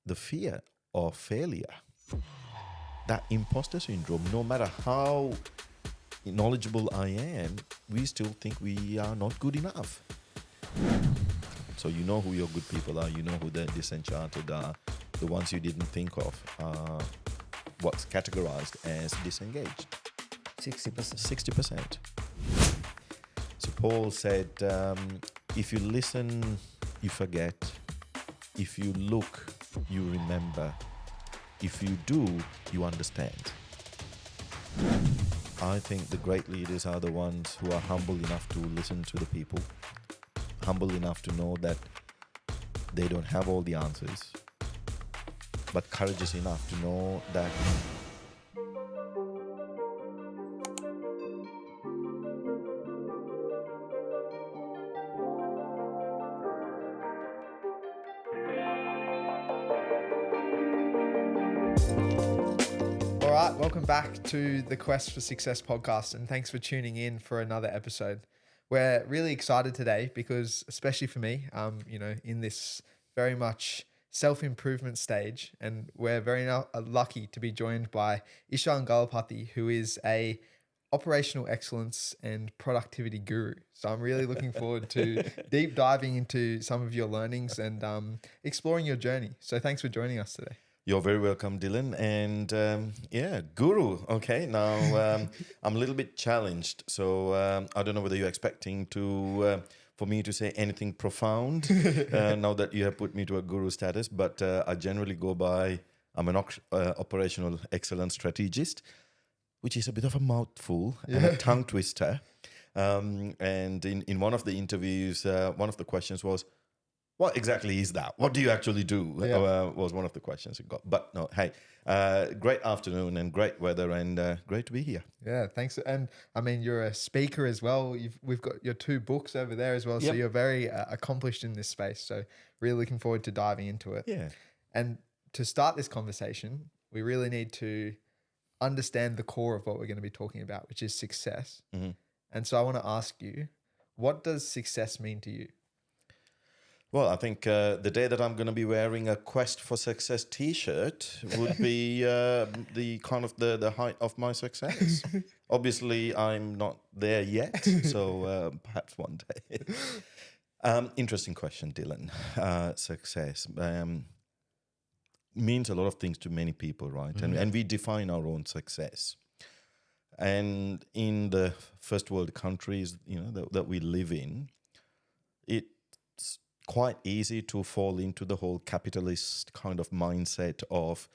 the fear of failure. That imposter syndrome, no matter how knowledgeable I am, we still think we are not good enough. So you know who your good people are, you know who the disenchanted are, the ones you didn't think of are what's categorized as disengaged. 60%. So Paul said, if you listen, you forget. If you look, you remember. If you do, you understand. I think the great leaders are the ones who are humble enough to listen to the people, humble enough to know that they don't have all the answers, but courageous enough to know that All right, welcome back to the Quest for Success podcast, and thanks for tuning in for another episode. We're really excited today because, especially for me, in this very much self-improvement stage, and we're very lucky to be joined by Ishan Galapathy, who is a operational excellence and productivity guru. So I'm really looking forward to deep diving into some of your learnings and exploring your journey. So thanks for joining us today. you're very welcome, Dylan. And guru. Okay, now I'm a little bit challenged. So I don't know whether you're expecting for me to say anything profound now that you have put me to a guru status. But I generally go by, I'm an operational excellence strategist, which is a bit of a mouthful and a tongue twister. And in one of the interviews, one of the questions was, what exactly is that? What do you actually do? Was one of the questions it got. But no, hey, great afternoon and great weather and great to be here. Yeah, thanks. And I mean, you're a speaker as well. We've got your 2 books over there as well. So Yep. you're very accomplished in this space. So really looking forward to diving into it. Yeah. And to start this conversation, we really need to understand the core of what we're going to be talking about, which is success. Mm-hmm. And so I want to ask you, what does success mean to you? Well, I think the day that I'm going to be wearing a Quest for Success T-shirt would be the kind of the height of my success. Obviously, I'm not there yet, so perhaps one day. Interesting question, Dylan. Success means a lot of things to many people, right? Mm-hmm. And we define our own success. And in the first world countries, that we live in, it's quite easy to fall into the whole capitalist kind of mindset of,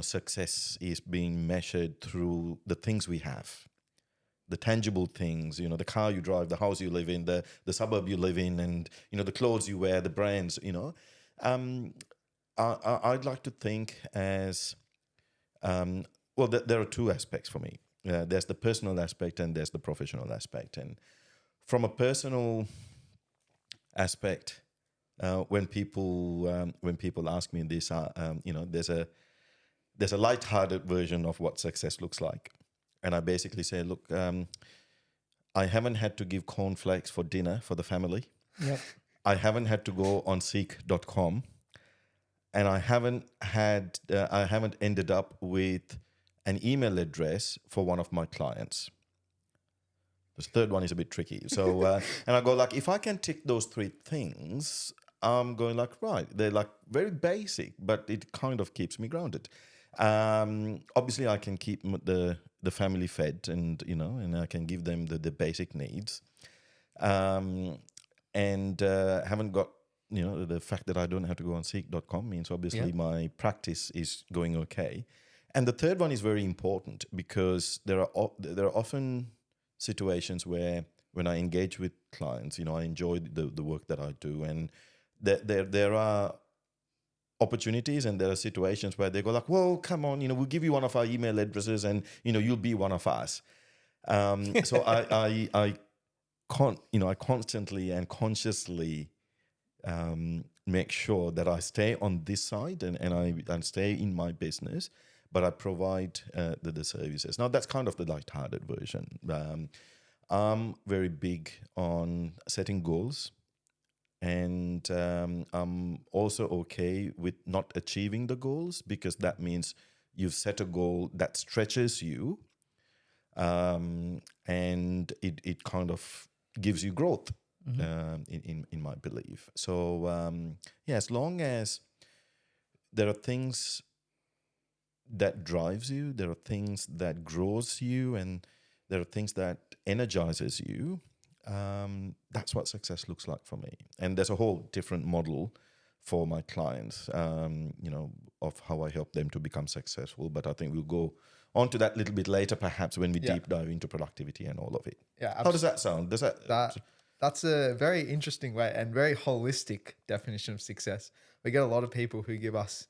success is being measured through the things we have, the tangible things, the car you drive, the house you live in, the suburb you live in, and, the clothes you wear, the brands, I'd like to think as, there are 2 aspects for me. There's the personal aspect and there's the professional aspect. And from a personal aspect, when people ask me this, there's a light-hearted version of what success looks like, and I basically say, look, I haven't had to give cornflakes for dinner for the family. Yep. I haven't had to go on seek.com, and I haven't ended up with an email address for one of my clients. The third one is a bit tricky. So, and I go like, if I can tick those 3 things, I'm going like, right, they're like very basic, but it kind of keeps me grounded. Obviously, I can keep the family fed and I can give them the basic needs. And haven't got, the fact that I don't have to go on seek.com means obviously my practice is going okay. And the third one is very important because there are often situations where when I engage with clients, I enjoy the work that I do, and there are opportunities and there are situations where they go like, well, come on, we'll give you one of our email addresses and, you'll be one of us. So I constantly and consciously make sure that I stay on this side and I stay in my business, but I provide the services. Now, that's kind of the light-hearted version. I'm very big on setting goals And I'm also okay with not achieving the goals, because that means you've set a goal that stretches you, and it kind of gives you growth, in my belief. So yeah, as long as there are things that drives you, there are things that grows you, and there are things that energizes you, that's what success looks like for me. And there's a whole different model for my clients, of how I help them to become successful. But I think we'll go on to that a little bit later, perhaps, when we deep dive into productivity and all of it. Yeah, How does that sound? Does that's a very interesting way and very holistic definition of success. We get a lot of people who give us,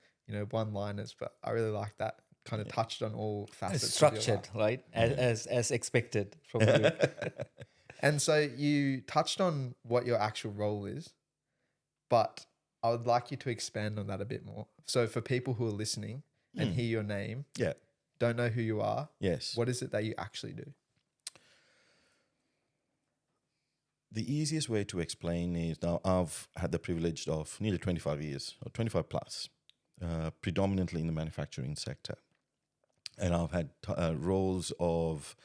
one-liners, but I really like that. Kind of touched on all facets. It's structured, right? As expected from you. And so you touched on what your actual role is, but I would like you to expand on that a bit more. So for people who are listening and hear your name, don't know who you are, what is it that you actually do? The easiest way to explain is, now I've had the privilege of nearly 25 years, or 25 plus, predominantly in the manufacturing sector. And I've had roles of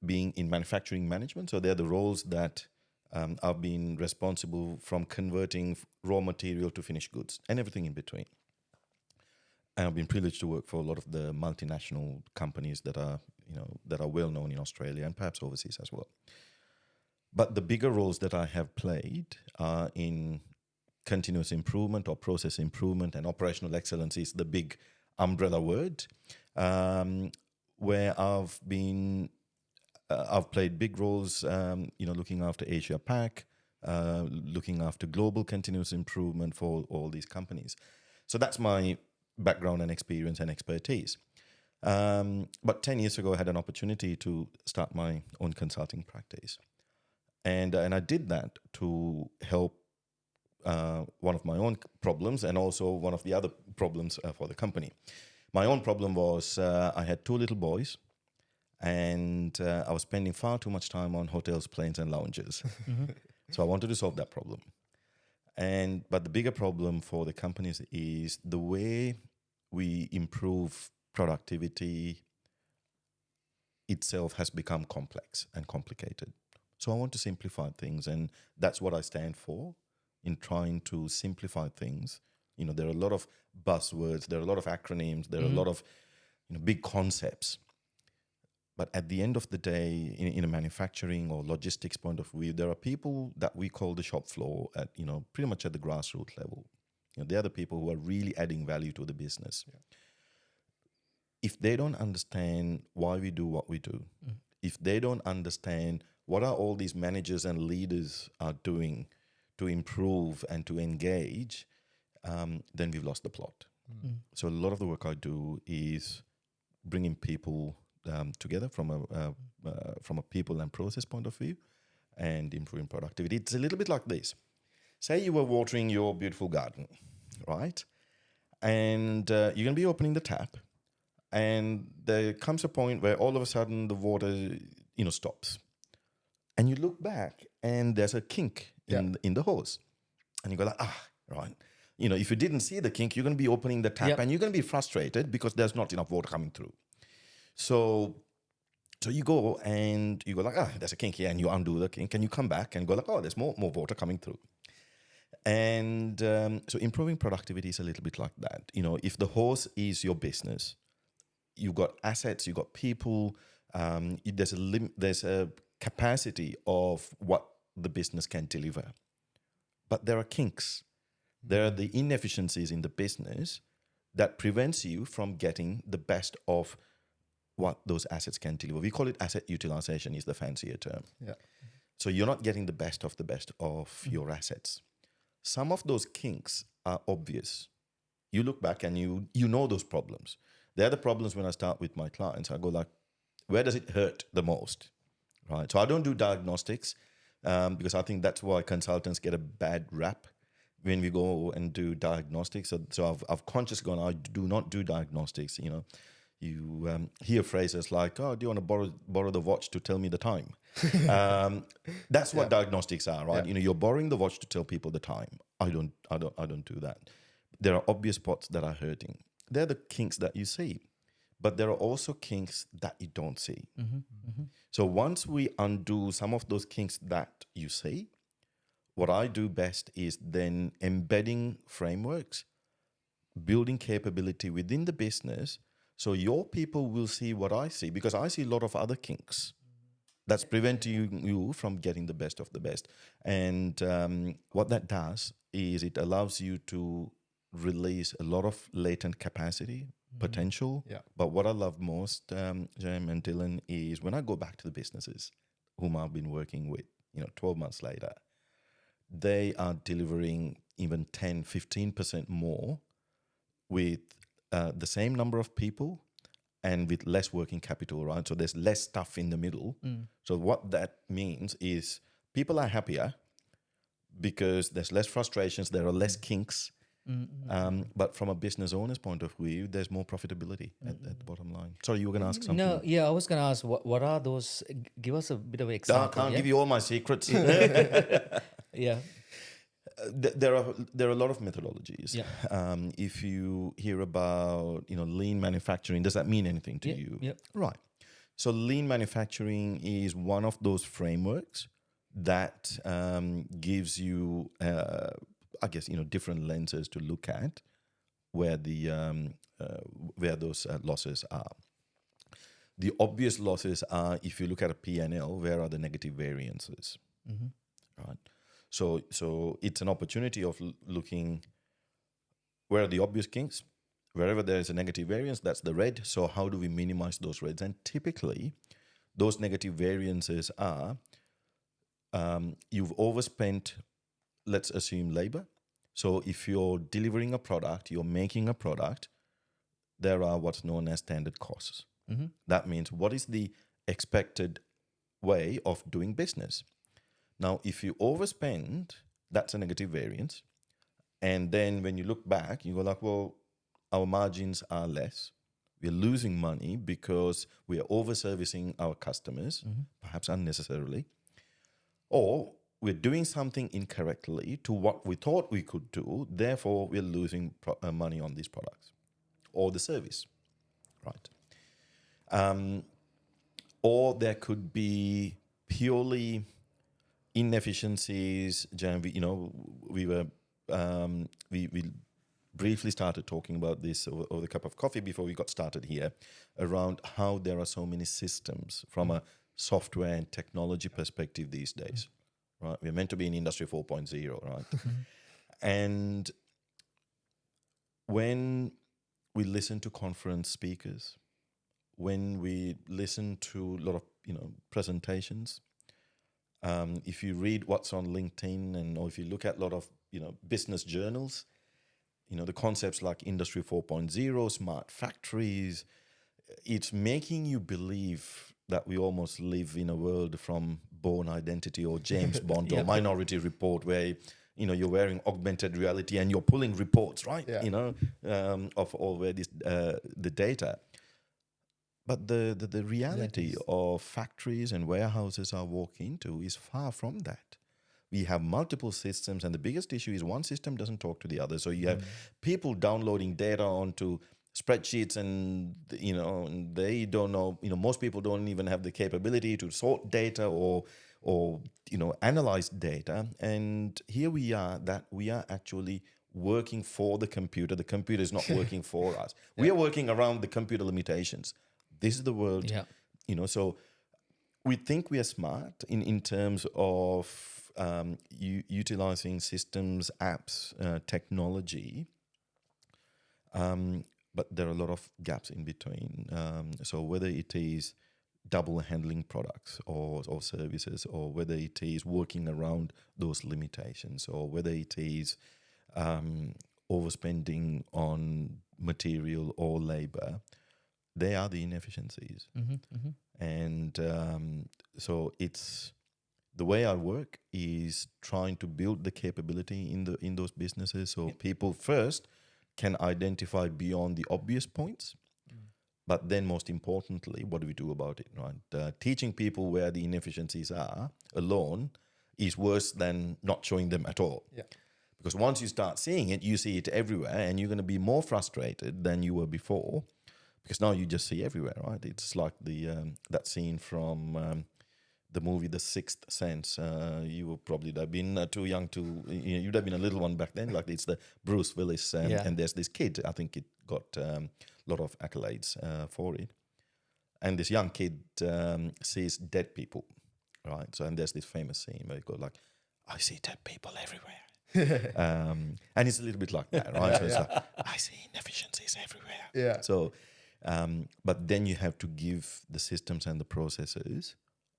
being in manufacturing management. So they're the roles that I've been responsible from converting raw material to finished goods and everything in between. And I've been privileged to work for a lot of the multinational companies that are well known in Australia and perhaps overseas as well. But the bigger roles that I have played are in continuous improvement or process improvement, and operational excellence is the big umbrella word, where I've played big roles, looking after Asia Pac, looking after global continuous improvement for all these companies. So that's my background and experience and expertise. But 10 years ago, I had an opportunity to start my own consulting practice. And I did that to help one of my own problems, and also one of the other problems for the company. My own problem was I had two little boys, and I was spending far too much time on hotels, planes, and lounges. So I wanted to solve that problem. But the bigger problem for the companies is the way we improve productivity itself has become complex and complicated. So I want to simplify things, and that's what I stand for, in trying to simplify things. There are a lot of buzzwords, there are a lot of acronyms, there are a lot of big concepts. But at the end of the day, in a manufacturing or logistics point of view, there are people that we call the shop floor at, pretty much at the grassroots level. They are the people who are really adding value to the business. Yeah. If they don't understand why we do what we do, if they don't understand what are all these managers and leaders are doing to improve and to engage, then we've lost the plot. So a lot of the work I do is bringing people together from a people and process point of view, and improving productivity. It's a little bit like this. Say you were watering your beautiful garden, right? And you're going to be opening the tap, and there comes a point where all of a sudden the water, stops. And you look back, and there's a kink in the hose. And you go like, right. If you didn't see the kink, you're going to be opening the tap, and you're going to be frustrated because there's not enough water coming through. So you go and you go like, there's a kink here, and you undo the kink, and you come back and go like, there's more water coming through. And so improving productivity is a little bit like that. If the hose is your business, you've got assets, you've got people, there's a capacity of what the business can deliver. But there are kinks. There are the inefficiencies in the business that prevents you from getting the best of what those assets can deliver. We call it asset utilization, is the fancier term. Yeah. So you're not getting the best of your assets. Some of those kinks are obvious. You look back and you know those problems. They're the problems when I start with my clients. I go like, where does it hurt the most? Right. So I don't do diagnostics because I think that's why consultants get a bad rap when we go and do diagnostics. So I've consciously gone, I do not do diagnostics. You hear phrases like, do you want to borrow the watch to tell me the time? That's what diagnostics are, right? Yeah. You're borrowing the watch to tell people the time. I don't do that. There are obvious spots that are hurting. They're the kinks that you see, but there are also kinks that you don't see. So once we undo some of those kinks that you see, what I do best is then embedding frameworks, building capability within the business, so your people will see what I see, because I see a lot of other kinks that's preventing you from getting the best of the best. And what that does is it allows you to release a lot of latent capacity, potential. Yeah. But what I love most, Jem and Dylan, is when I go back to the businesses whom I've been working with, 12 months later, they are delivering even 10, 15% more with the same number of people and with less working capital, right? So there's less stuff in the middle. So what that means is people are happier because there's less frustrations, there are less kinks. But from a business owner's point of view, there's more profitability at the bottom line. Sorry, you were going to ask something. No, yeah, I was going to ask, what are those? Give us a bit of an I example. can't yeah? give you all my secrets. Yeah. There are a lot of methodologies. Yeah. If you hear about lean manufacturing, does that mean anything to you? Yeah. Right. So lean manufacturing is one of those frameworks that gives you, I guess, different lenses to look at where those losses are. The obvious losses are, if you look at a P&L, where are the negative variances? Right. So it's an opportunity of looking where are the obvious kinks. Wherever there is a negative variance, that's the red. So how do we minimize those reds? And typically, those negative variances are you've overspent, let's assume, labor. So if you're delivering a product, you're making a product, there are what's known as standard costs. That means what is the expected way of doing business? Now, if you overspend, that's a negative variance. And then when you look back, you go like, well, our margins are less. We're losing money because we are over-servicing our customers, perhaps unnecessarily. Or we're doing something incorrectly to what we thought we could do. Therefore, we're losing money on these products or the service, right? Or there could be purely inefficiencies. We briefly started talking about this over the cup of coffee before we got started here, around how there are so many systems from a software and technology perspective these days, right? We're meant to be in Industry 4.0, right? And when we listen to conference speakers, when we listen to a lot of presentations, if you read what's on LinkedIn or if you look at a lot of business journals, the concepts like Industry 4.0, smart factories, it's making you believe that we almost live in a world from Bourne Identity or James Bond or Minority Report, where you're wearing augmented reality and you're pulling reports, right? Yeah. Of all where the data. But the reality of factories and warehouses I walk into is far from that. We have multiple systems, and the biggest issue is one system doesn't talk to the other. So you have people downloading data onto spreadsheets, and and they don't know. Most people don't even have the capability to sort data or analyze data. And here we are actually working for the computer. The computer is not working for us. We are working around the computer limitations. This is the world. So we think we are smart in terms of utilizing systems, apps, technology, but there are a lot of gaps in between. So whether it is double handling products or services, or whether it is working around those limitations, or whether it is overspending on material or labor, they are the inefficiencies. And so it's the way I work is trying to build the capability in those businesses, so people first can identify beyond the obvious points, But then, most importantly, what do we do about it? Right? Teaching people where the inefficiencies are alone is worse than not showing them at all. Yeah. Because once you start seeing it, you see it everywhere, and you're going to be more frustrated than you were before. Because now you just see everywhere, right? It's like that scene from the movie The Sixth Sense. You would probably have been too young to. You'd have been a little one back then. Like it's the Bruce Willis, and there's this kid. I think it got a lot of accolades for it. And this young kid sees dead people, right? So and there's this famous scene where he goes like, "I see dead people everywhere." And it's a little bit like that, right? So it's like, I see inefficiencies everywhere. Yeah. So, but then you have to give the systems and the processes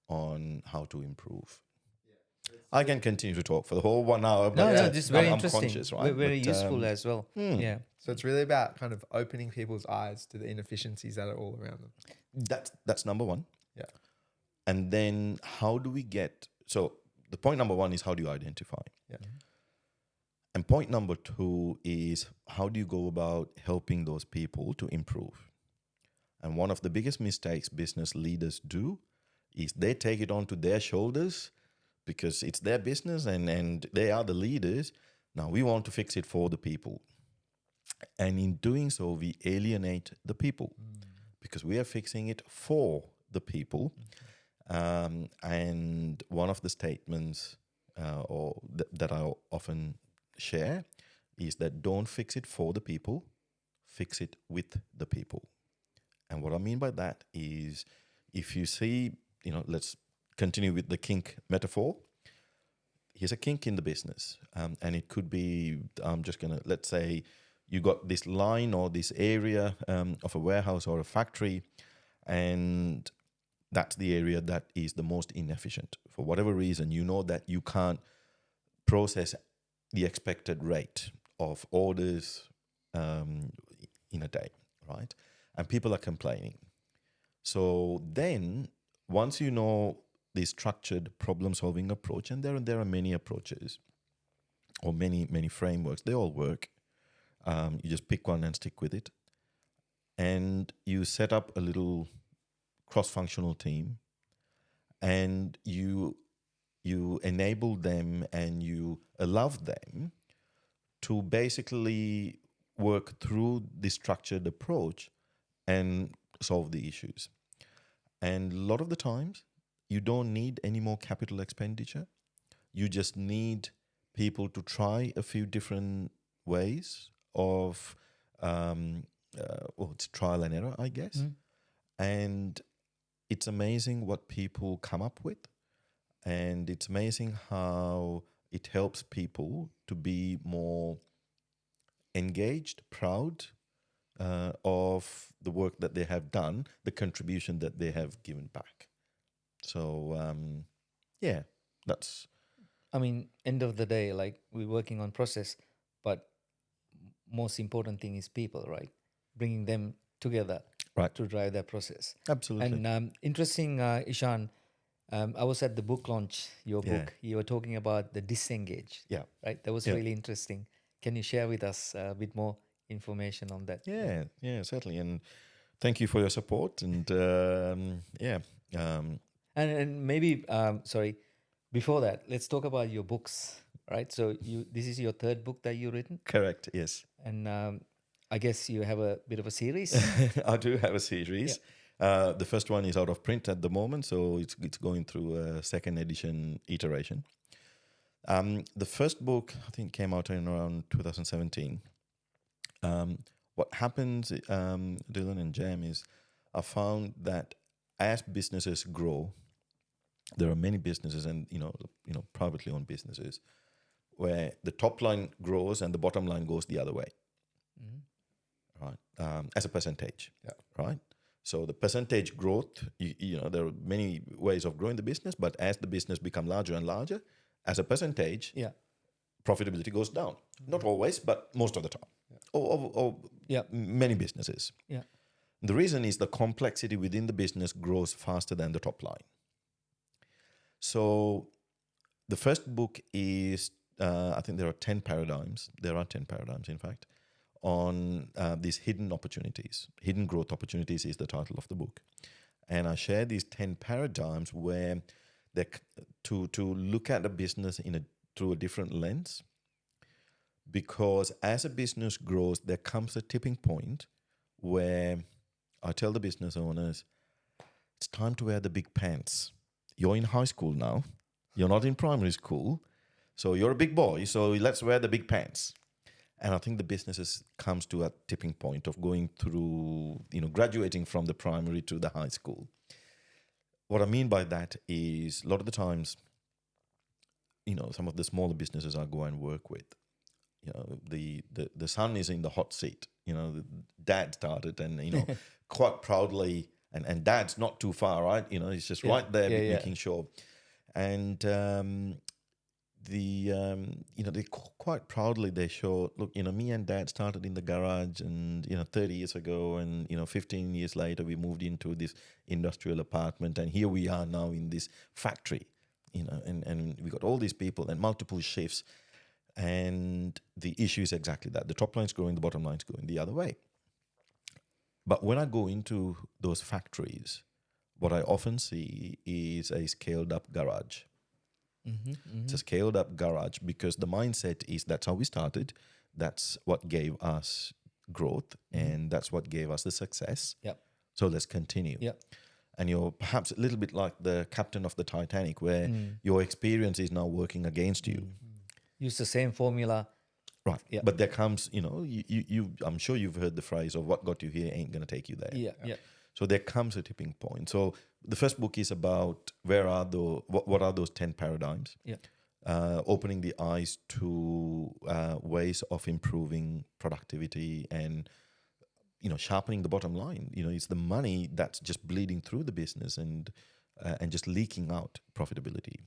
on how to improve. I can continue to talk for the whole 1 hour, but this is very I'm interesting. conscious, right? Very But, useful as well. Yeah. So it's really about kind of opening people's eyes to the inefficiencies that are all around them. That's number one. Yeah. And then how do we get, so the point number one is how do you identify? Yeah. And point number two is how do you go about helping those people to improve? And one of the biggest mistakes business leaders do is they take it onto their shoulders because it's their business and they are the leaders. Now we want to fix it for the people. And in doing so, we alienate the people because we are fixing it for the people. And one of the statements that I often share is that don't fix it for the people, fix it with the people. And what I mean by that is if you see, let's continue with the kink metaphor. Here's a kink in the business. And it could be, let's say you got this line or this area of a warehouse or a factory, and that's the area that is the most inefficient. For whatever reason, you know that you can't process the expected rate of orders in a day, right? And people are complaining. So then, once you know the structured problem-solving approach, and there are many approaches or many frameworks, they all work. You just pick one and stick with it. And you set up a little cross-functional team, and you enable them and you allow them to basically work through the structured approach and solve the issues. And a lot of the times, you don't need any more capital expenditure. You just need people to try a few different ways of, it's trial and error, I guess. And it's amazing what people come up with. And it's amazing how it helps people to be more engaged, proud of the work that they have done, the contribution that they have given back. So, that's... I mean, end of the day, like we're working on process, but most important thing is people, right? Bringing them together Right. to drive that process. Absolutely. And interesting, Ishan, I was at the book launch, your book. You were talking about the disengaged. Yeah. Right? That was really interesting. Can you share with us a bit more information on that? Yeah, certainly. And thank you for your support. And And maybe, before that, let's talk about your books, right? So this is your third book that you've written? correct, yes. And I guess you have a bit of a series. I do have a series. The first one is out of print at the moment, so it's going through a second edition iteration. The first book, I think, came out in around 2017. What happens, Dylan and Jam, is I found that as businesses grow, there are many businesses and privately owned businesses where the top line grows and the bottom line goes the other way, right? As a percentage, right? So the percentage growth, there are many ways of growing the business, but as the business become larger and larger, as a percentage, profitability goes down. Not always, but most of the time. Or many businesses. Yeah. The reason is the complexity within the business grows faster than the top line. So the first book is, I think there are 10 paradigms. There are 10 paradigms, in fact, on these hidden opportunities. Hidden growth opportunities is the title of the book. And I share these 10 paradigms where to look at a business through a different lens. Because as a business grows, there comes a tipping point where I tell the business owners, it's time to wear the big pants. You're in high school now. You're not in primary school. So you're a big boy. So let's wear the big pants. And I think the businesses comes to a tipping point of going through, graduating from the primary to the high school. What I mean by that is a lot of the times, some of the smaller businesses I go and work with, the son is in the hot seat. Dad started and, quite proudly, and dad's not too far, right? He's just right there making sure. And they quite proudly they show, look, me and dad started in the garage and 30 years ago, and 15 years later we moved into this industrial apartment, and here we are now in this factory, and we got all these people and multiple shifts, and the issue is exactly that. The top line's growing, the bottom line's going the other way. But when I go into those factories, what I often see is a scaled up garage. It's a scaled up garage because the mindset is that's how we started. That's what gave us growth, and that's what gave us the success. Yep. So let's continue. Yep. And you're perhaps a little bit like the captain of the Titanic, where your experience is now working against you. Use the same formula. Right. Yep. But there comes, you I'm sure you've heard the phrase of what got you here ain't going to take you there. Yeah. So there comes a tipping point. So the first book is about what are those 10 paradigms? Yeah. Opening the eyes to ways of improving productivity and sharpening the bottom line. It's the money that's just bleeding through the business and just leaking out profitability.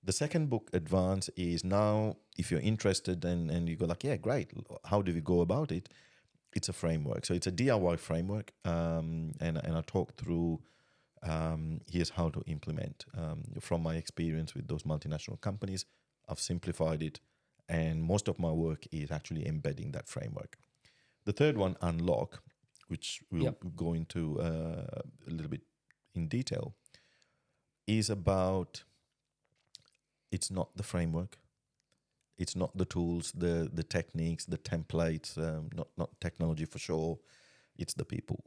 The second book, Advance, is now if you're interested and you go like, yeah, great. How do we go about it? It's a framework. So it's a DIY framework, and I talk through here's how to implement. From my experience with those multinational companies, I've simplified it, and most of my work is actually embedding that framework. The third one, Unlock, which we'll go into a little bit in detail, is about, it's not the framework. It's not the tools, the techniques, the templates, not technology for sure. It's the people.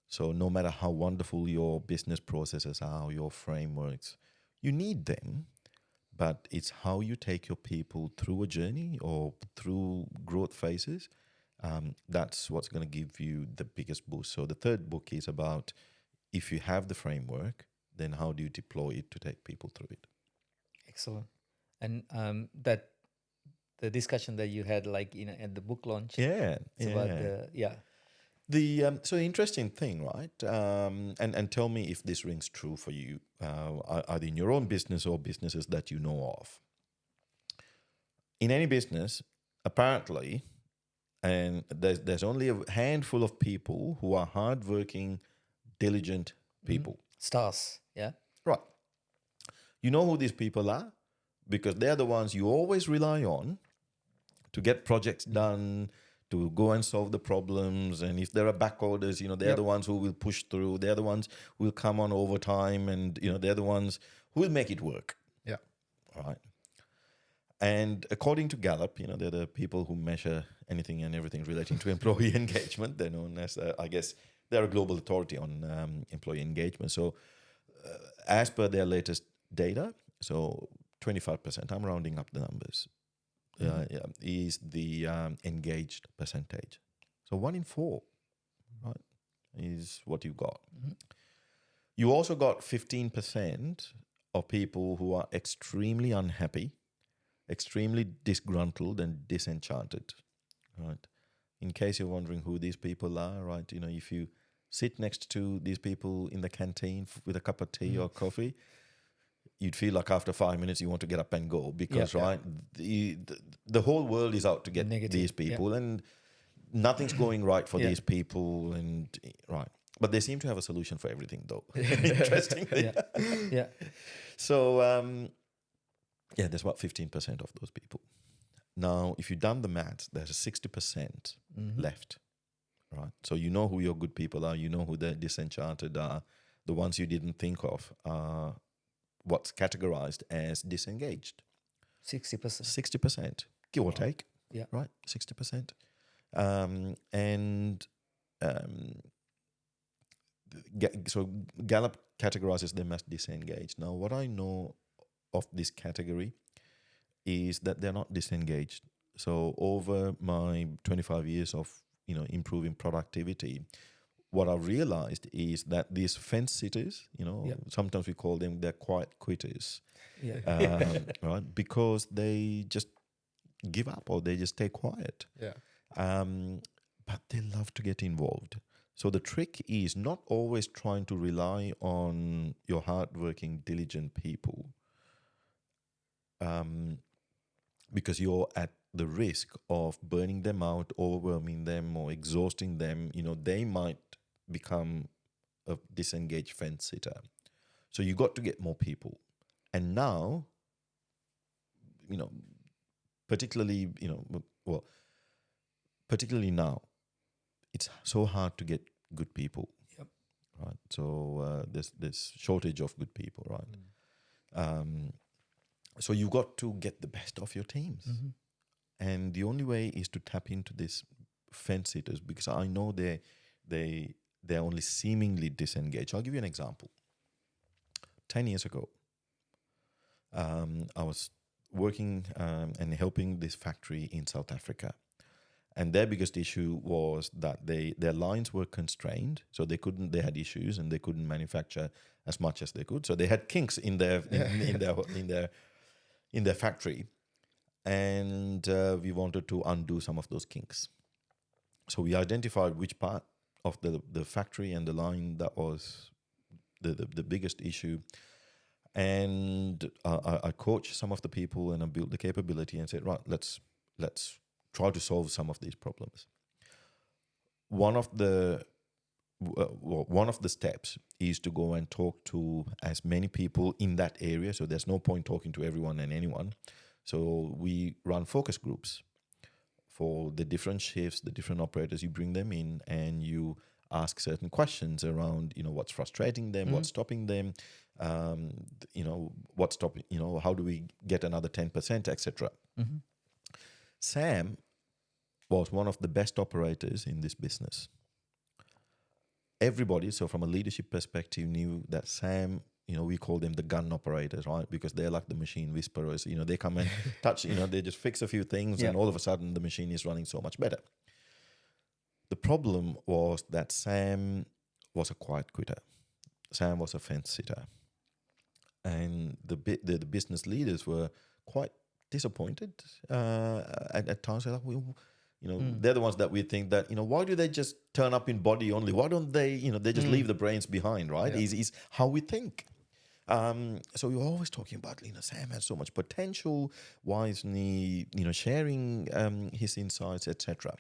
So no matter how wonderful your business processes are, your frameworks, you need them, but it's how you take your people through a journey or through growth phases. That's what's going to give you the biggest boost. So the third book is about, if you have the framework, then how do you deploy it to take people through it? Excellent. And that the discussion that you had at the book launch. It's about so interesting thing, right? And tell me if this rings true for you, either in your own business or businesses that you know of. In any business, apparently, and there's only a handful of people who are hardworking, diligent people. Stars, yeah. Right. You know who these people are? Because they're the ones you always rely on to get projects done, to go and solve the problems. And if there are back orders, they're the ones who will push through. They're the ones who will come on overtime, and, they're the ones who will make it work. Yeah. All right. And according to Gallup, they're the people who measure anything and everything relating to employee engagement. They're known as, I guess, they're a global authority on employee engagement. So as per their latest data, so 25%, I'm rounding up the numbers, is the engaged percentage. So 1 in 4, right, is what you got. You also got 15% of people who are extremely unhappy, extremely disgruntled and disenchanted, right? In case you're wondering who these people are, right, if you sit next to these people in the canteen with a cup of tea or coffee, you'd feel like after 5 minutes you want to get up and go because, the whole world is out to get these people and nothing's going right for these people, and right. But they seem to have a solution for everything, though. Interestingly. So, there's about 15% of those people. Now, if you've done the maths, there's a 60% left, right? So you know who your good people are, you know who the disenchanted are, the ones you didn't think of are what's categorized as disengaged. 60%. 60%, give or take, Yeah. right? 60%. And so Gallup categorizes them as disengaged. Now, what I know of this category is that they're not disengaged. So over my 25 years of improving productivity, what I've realized is that these fence sitters, sometimes we call them, they're quiet quitters, right? Because they just give up or they just stay quiet. Yeah. But they love to get involved. So the trick is not always trying to rely on your hardworking, diligent people, because you're at the risk of burning them out, overwhelming them, or exhausting them. They might become a disengaged fence sitter. So you got to get more people. And now, particularly now, it's so hard to get good people. Yep. Right. So there's shortage of good people, right? So you've got to get the best of your teams. And the only way is to tap into this fence sitters, because I know they're only seemingly disengaged. I'll give you an example. 10 years ago, I was working and helping this factory in South Africa. And their biggest issue was that their lines were constrained, so they had issues and they couldn't manufacture as much as they could. So they had kinks in their factory, and we wanted to undo some of those kinks. So we identified which part of the factory and the line that was the biggest issue. And I coached some of the people and I built the capability and said, right, let's try to solve some of these problems. One of the steps is to go and talk to as many people in that area. So there's no point talking to everyone and anyone. So we run focus groups for the different shifts, the different operators. You bring them in and you ask certain questions around, what's frustrating them, what's stopping them, what's stopping, how do we get another 10%, etc. Sam was one of the best operators in this business. Everybody, so from a leadership perspective, knew that Sam, we call them the gun operators, right? Because they're like the machine whisperers. They come and touch, they just fix a few things and all of a sudden the machine is running so much better. The problem was that Sam was a quiet quitter. Sam was a fence sitter. And the business leaders were quite disappointed at times. They're like, they're the ones that we think that, why do they just turn up in body only? Why don't they, they just leave the brains behind, right? Is how we think. So we were always talking about, Sam has so much potential. Why isn't he, sharing his insights, etc.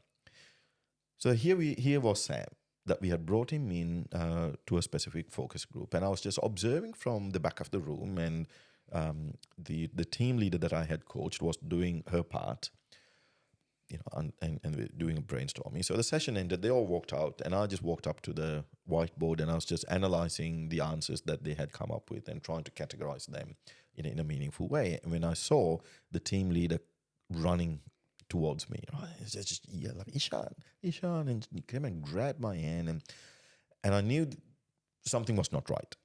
So here was Sam, that we had brought him in to a specific focus group. And I was just observing from the back of the room, and the team leader that I had coached was doing her part, and we're doing a brainstorming. So the session ended, they all walked out, and I just walked up to the whiteboard and I was just analyzing the answers that they had come up with and trying to categorize them in a meaningful way. And when I saw the team leader running towards me, right, it's just yell like, Ishan, and he came and grabbed my hand, and I knew something was not right.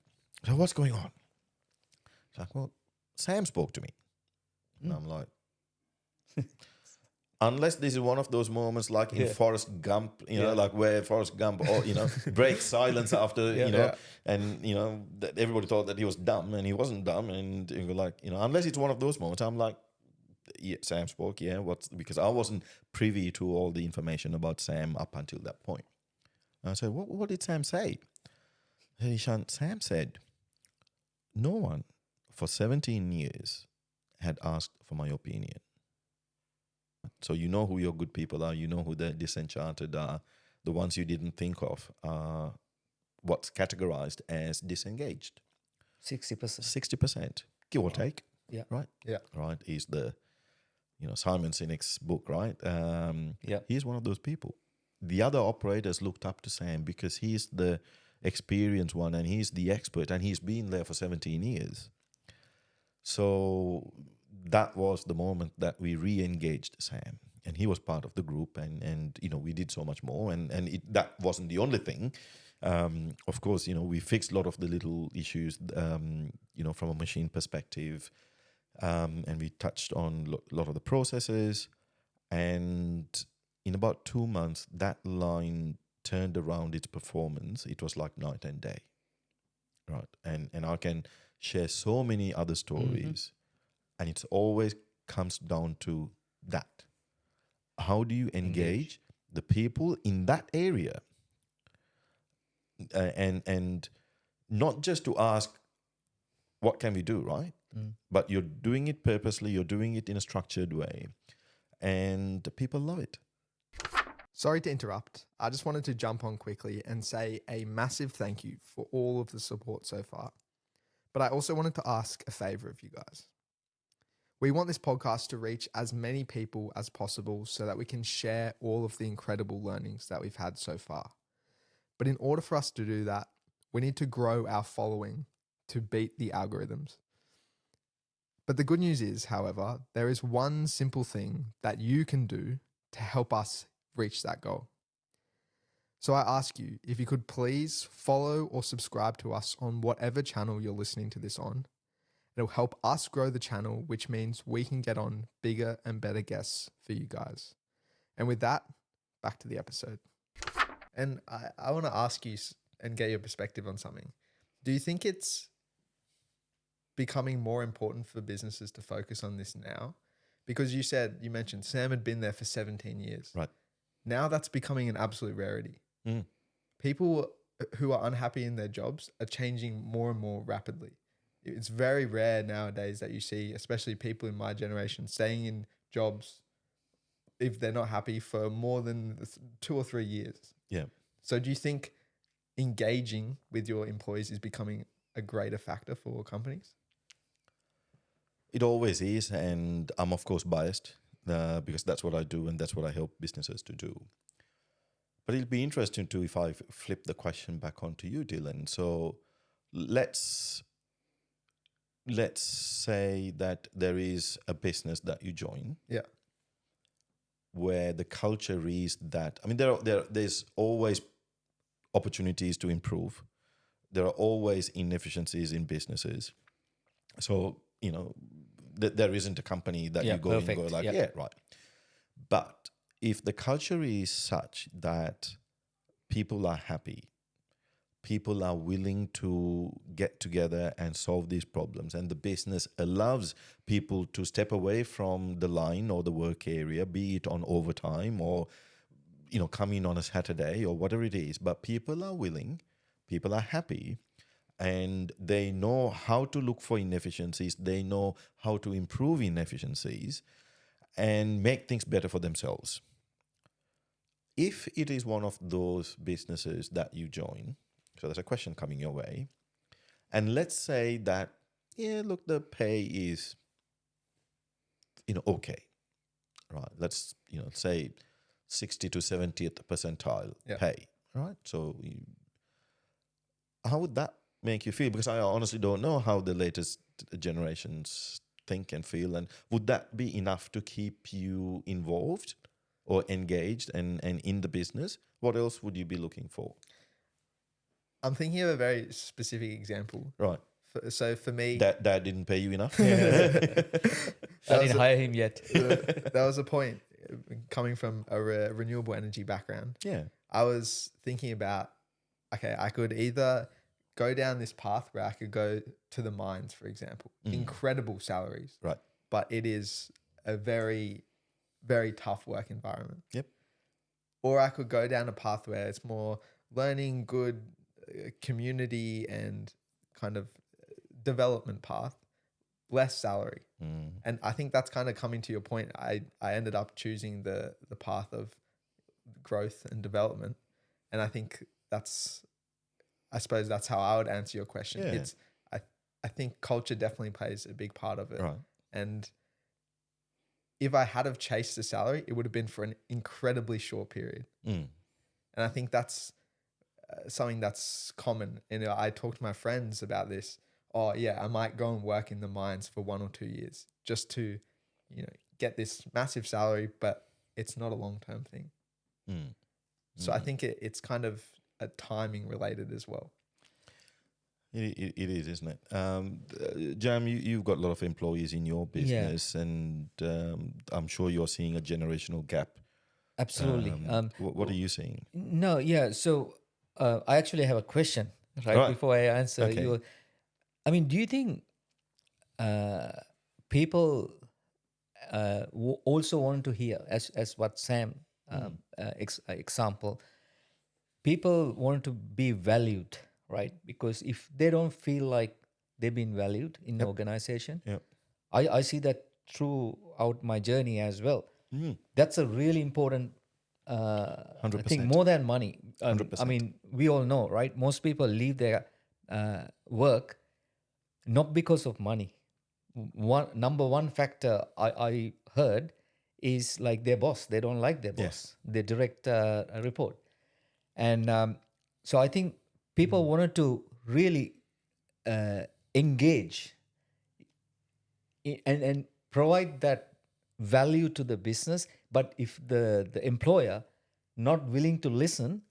So what's going on? It's like, well, Sam spoke to me. And I'm like, unless this is one of those moments like in Forrest Gump, like where Forrest Gump, breaks silence after, and, everybody thought that he was dumb and he wasn't dumb. And you were like, unless it's one of those moments, I'm like, yeah, Sam spoke, because I wasn't privy to all the information about Sam up until that point. And I said, what did Sam say? Sam said, no one for 17 years had asked for my opinion. So you know who your good people are, you know who the disenchanted are, the ones you didn't think of are what's categorized as disengaged. 60%. 60%, give or take. Yeah. Right? Yeah. Right, is the Simon Sinek's book, right? Yeah. He's one of those people. The other operators looked up to Sam because he's the experienced one and he's the expert and he's been there for 17 years. So that was the moment that we re-engaged Sam, and he was part of the group, and we did so much more, and that wasn't the only thing. Of course, we fixed a lot of the little issues, from a machine perspective, and we touched on a lot of the processes, and in about 2 months, that line turned around its performance. It was like night and day, right? And I can share so many other stories, and it always comes down to that. How do you engage the people in that area? And not just to ask, what can we do, right? But you're doing it purposely, you're doing it in a structured way, and people love it. Sorry to interrupt. I just wanted to jump on quickly and say a massive thank you for all of the support so far. But I also wanted to ask a favor of you guys. We want this podcast to reach as many people as possible so that we can share all of the incredible learnings that we've had so far. But in order for us to do that, we need to grow our following to beat the algorithms. But the good news is, however, there is one simple thing that you can do to help us reach that goal. So I ask you, if you could please follow or subscribe to us on whatever channel you're listening to this on. It'll help us grow the channel, which means we can get on bigger and better guests for you guys. And with that, back to the episode. And I want to ask you and get your perspective on something. Do you think it's becoming more important for businesses to focus on this now? Because you mentioned Sam had been there for 17 years. Right. Now that's becoming an absolute rarity. People who are unhappy in their jobs are changing more and more rapidly. It's very rare nowadays that you see, especially people in my generation, staying in jobs if they're not happy for more than 2 or 3 years. Yeah. So do you think engaging with your employees is becoming a greater factor for companies? It always is, and I'm of course biased because that's what I do and that's what I help businesses to do. But it'll be interesting too if I flip the question back onto you, Dylan. So let's say that there is a business that you join, where the culture is that, I mean, there's always opportunities to improve. There are always inefficiencies in businesses. So, there isn't a company that you go in and go like, right. But if the culture is such that people are happy, people are willing to get together and solve these problems, and the business allows people to step away from the line or the work area, be it on overtime or, come in on a Saturday or whatever it is, but people are willing, people are happy, and they know how to look for inefficiencies, they know how to improve inefficiencies and make things better for themselves. If it is one of those businesses that you join, so there's a question coming your way, and let's say that, the pay is, okay, right? Let's, say 60 to 70th percentile pay, right? So how would that make you feel? Because I honestly don't know how the latest generations think and feel, and would that be enough to keep you involved or engaged and in the business? What else would you be looking for? I'm thinking of a very specific example. Right. So for me... Dad didn't pay you enough? I didn't hire him yet. That was a point. Coming from a renewable energy background, I was thinking about, okay, I could either go down this path where I could go to the mines, for example. Incredible salaries. Right. But it is a very, very tough work environment. Yep. Or I could go down a path where it's more learning, good community and kind of development path, less salary. And I think that's kind of coming to your point. I ended up choosing the path of growth and development. And I think I suppose that's how I would answer your question. I think culture definitely plays a big part of it. Right. And if I had have chased the salary, it would have been for an incredibly short period. Mm. And I think that's something that's common. And I talk to my friends about this. Oh yeah, I might go and work in the mines for 1 or 2 years just to, get this massive salary, but it's not a long-term thing. Mm. So I think it's kind of a timing related as well. It is, isn't it? Jam, you've got a lot of employees in your business, and I'm sure you're seeing a generational gap. Absolutely. What are you seeing? No, yeah. So I actually have a question right before I answer Okay. you. I mean, do you think people also want to hear, as what Sam example, people want to be valued, right? Because if they don't feel like they've been valued in the organization, Yep. I see that throughout my journey as well. That's a really important I think 100%. more than money. I 100%. mean, we all know, right? Most people leave their work not because of money. Number one factor I heard is like their boss. They don't like their boss, their direct report. And so I think people wanted to really engage and provide that value to the business. But if the employer not willing to listen,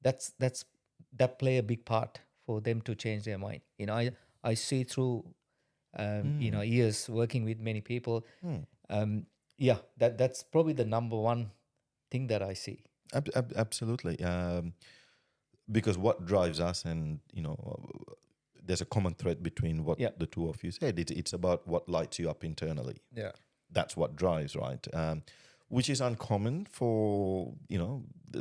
that play a big part for them to change their mind. I see through years working with many people. That's probably the number one thing that I see. Absolutely. Because what drives us, and there's a common thread between what the two of you said. It's about what lights you up internally. Yeah. That's what drives, right? Which is uncommon for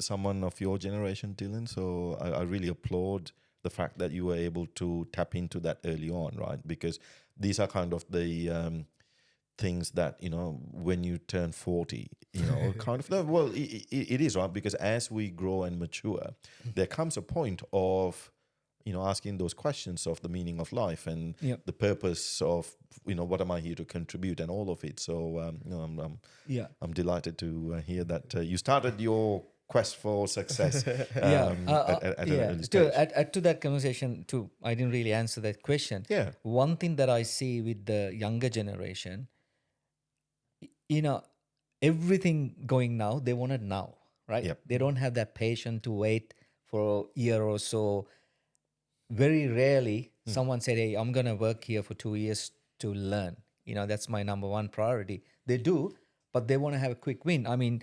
someone of your generation, Dylan. So I really applaud the fact that you were able to tap into that early on, right? Because these are kind of the things that when you turn 40, kind of well, it is, right? Because as we grow and mature, there comes a point of asking those questions of the meaning of life and the purpose of what am I here to contribute and all of it. So I'm delighted to hear that you started your quest for success at an early stage. To that conversation too, I didn't really answer that question. One thing that I see with the younger generation, everything going now, they want it now, right? They don't have that patience to wait for a year or so. Very rarely someone said, hey, I'm going to work here for 2 years to learn. That's my number one priority. They do, but they want to have a quick win. I mean,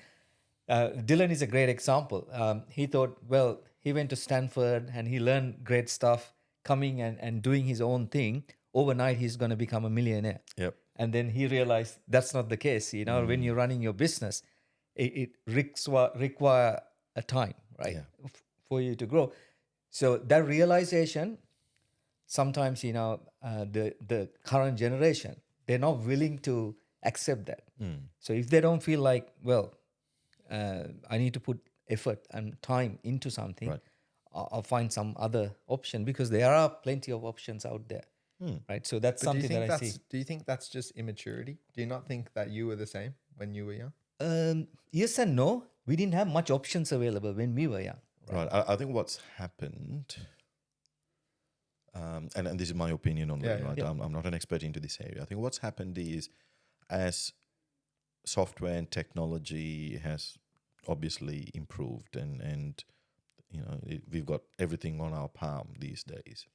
Dylan is a great example. He thought, well, he went to Stanford and he learned great stuff, coming and doing his own thing. Overnight, he's going to become a millionaire. And then he realized that's not the case. When you're running your business, it require a time, right, for you to grow. So that realization, sometimes, the current generation, they're not willing to accept that. So if they don't feel like, well, I need to put effort and time into something, I'll find some other option, because there are plenty of options out there. Right. So that's something that I see. Do you think that's just immaturity? Do you not think that you were the same when you were young? Yes and no. We didn't have much options available when we were young. Right. I think what's happened, and this is my opinion only, right? I'm not an expert into this area. I think what's happened is, as software and technology has obviously improved, and we've got everything on our palm these days.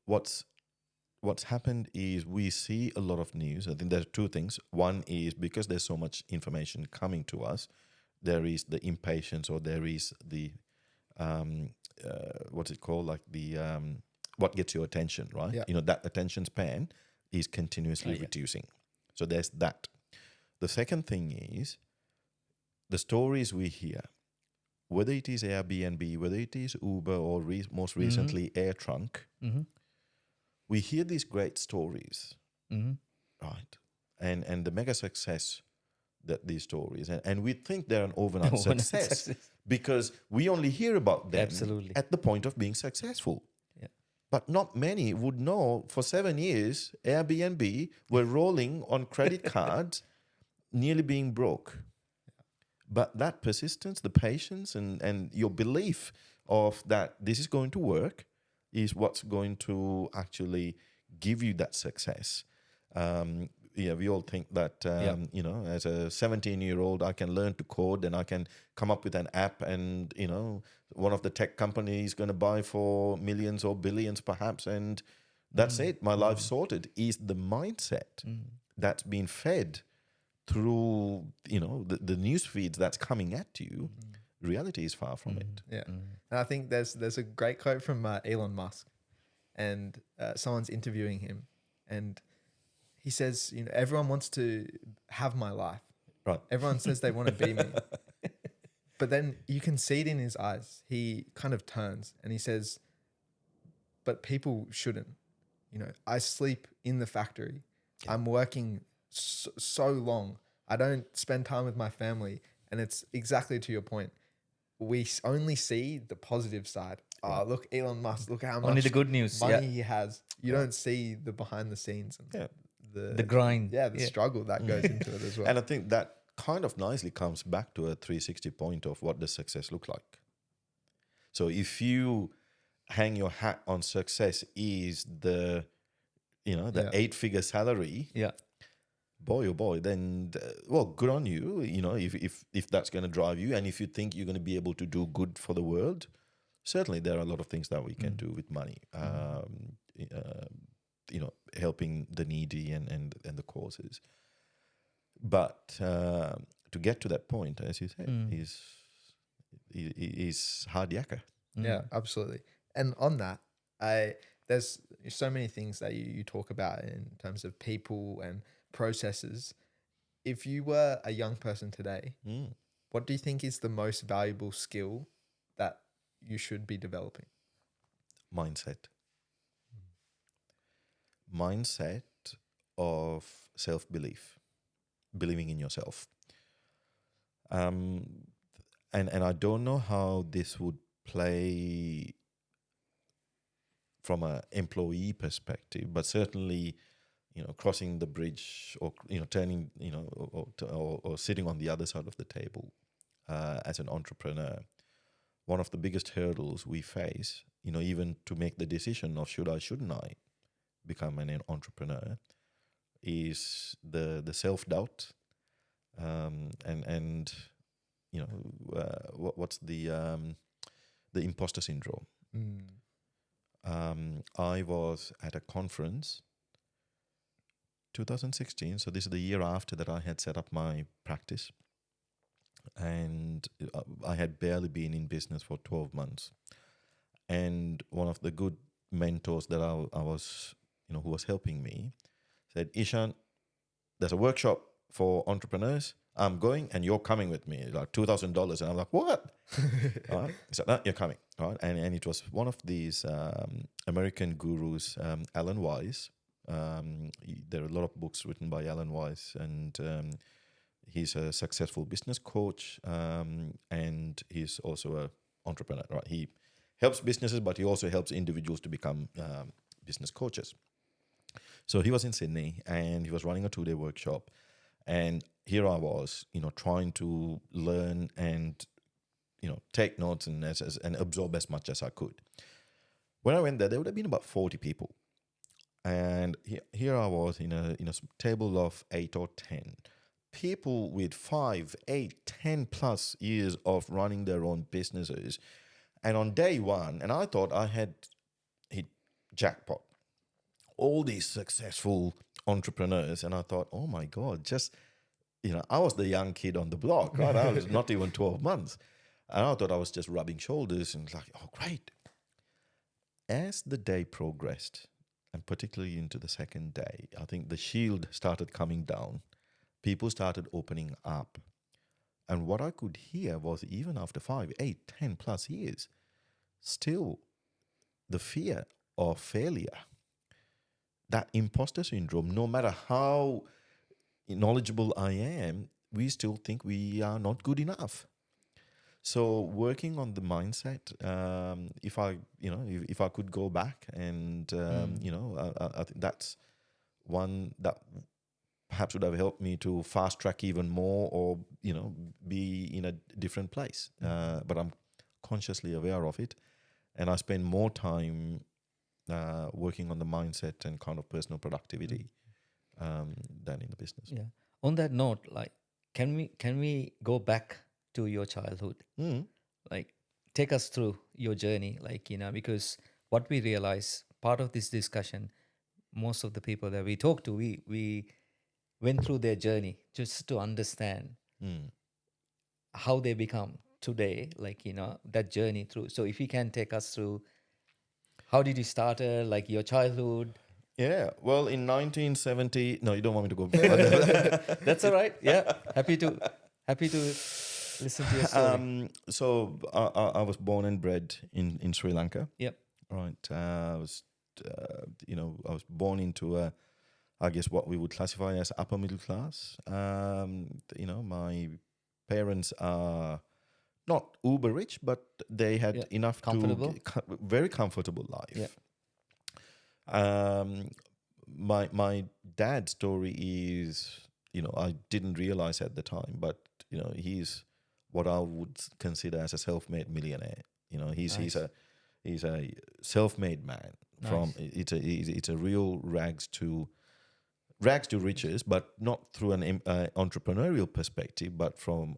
What's happened is we see a lot of news. I think there are two things. One is because there's so much information coming to us, there is the impatience, or there is the what's it called, like the what gets your attention, right? That attention span is continuously reducing. So there's that. The second thing is the stories we hear, whether it is Airbnb, whether it is Uber, or most recently AirTrunk, we hear these great stories, right? And the mega success that these stories, and we think they're an overnight success because we only hear about them at the point of being successful. But not many would know for 7 years, Airbnb were rolling on credit cards, nearly being broke. But that persistence, the patience, and your belief of that this is going to work is what's going to actually give you that success. We all think that, as a 17-year-old, I can learn to code and I can come up with an app and, one of the tech companies is going to buy for millions or billions perhaps. And that's it. My life's sorted. Is the mindset that's been fed through, the news feeds that's coming at you. Reality is far from it. Yeah. And I think there's a great quote from Elon Musk, and someone's interviewing him, and he says, everyone wants to have my life. Right. Everyone says they want to be me. But then you can see it in his eyes. He kind of turns and he says, but people shouldn't. I sleep in the factory. Yeah. I'm working so long. I don't spend time with my family. And it's exactly to your point. We only see the positive side. Oh, look, Elon Musk, look how much only the good news money he has. You don't see the behind the scenes and the grind. The struggle that goes into it as well. And I think that kind of nicely comes back to a 360 point of what does success look like. So if you hang your hat on success is the 8-figure salary, boy oh boy, then good on you. If that's going to drive you, and if you think you're going to be able to do good for the world, certainly there are a lot of things that we can do with money. Helping the needy and the causes. But to get to that point, as you said, is hard yakka. Yeah, absolutely. And on that, there's so many things that you talk about in terms of people and processes. If you were a young person today, what do you think is the most valuable skill that you should be developing? Mindset. Mindset of self-belief, believing in yourself. And I don't know how this would play from an employee perspective, but certainly, crossing the bridge or, turning, or sitting on the other side of the table as an entrepreneur, one of the biggest hurdles we face, even to make the decision of shouldn't I become an entrepreneur, is the self-doubt, and what's the imposter syndrome. I was at a conference 2016, so this is the year after that I had set up my practice, and I had barely been in business for 12 months. And one of the good mentors that I was, who was helping me, said, Ishan, there's a workshop for entrepreneurs. I'm going and you're coming with me, like $2,000. And I'm like, what? All right. He said, no, you're coming. All right. And it was one of these American gurus, Alan Weiss. There are a lot of books written by Alan Weiss, and he's a successful business coach, and he's also an entrepreneur. Right? He helps businesses, but he also helps individuals to become business coaches. So he was in Sydney and he was running a 2-day workshop. And here I was, trying to learn and, take notes and absorb as much as I could. When I went there would have been about 40 people. And here I was in a table of 8 or 10. People with 5, 8, 10 plus years of running their own businesses. And on day one, and I thought I had hit jackpot. All these successful entrepreneurs, and I thought, oh my God, just, I was the young kid on the block, right? I was not even 12 months. And I thought I was just rubbing shoulders and like, oh, great. As the day progressed, and particularly into the second day, I think the shield started coming down. People started opening up. And what I could hear was, even after 5, 8, 10 plus years, still the fear of failure. That imposter syndrome, no matter how knowledgeable I am, we still think we are not good enough. So working on the mindset, if I, if I could go back and, I think that's one that perhaps would have helped me to fast track even more, or, be in a different place. But I'm consciously aware of it. And I spend more time working on the mindset and kind of personal productivity than in the business. Yeah. On that note, like, can we go back to your childhood? Like, take us through your journey, like, because what we realize, part of this discussion, most of the people that we talk to, we went through their journey just to understand how they become today, like, that journey through. So if you can take us through, how did you start, like your childhood? Yeah, well, in 1970, no, you don't want me to go further. That's all right. Yeah, happy to listen to your story. So I was born and bred in Sri Lanka. Yep. Right. I was born into I guess what we would classify as upper middle class. My parents are not uber rich, but they had enough Comfortable. to very comfortable life. Yeah. My dad's story is, I didn't realize at the time, but he's what I would consider as a self-made millionaire. He's a self-made man. Nice. From it's a real rags to riches, but not through an entrepreneurial perspective, but from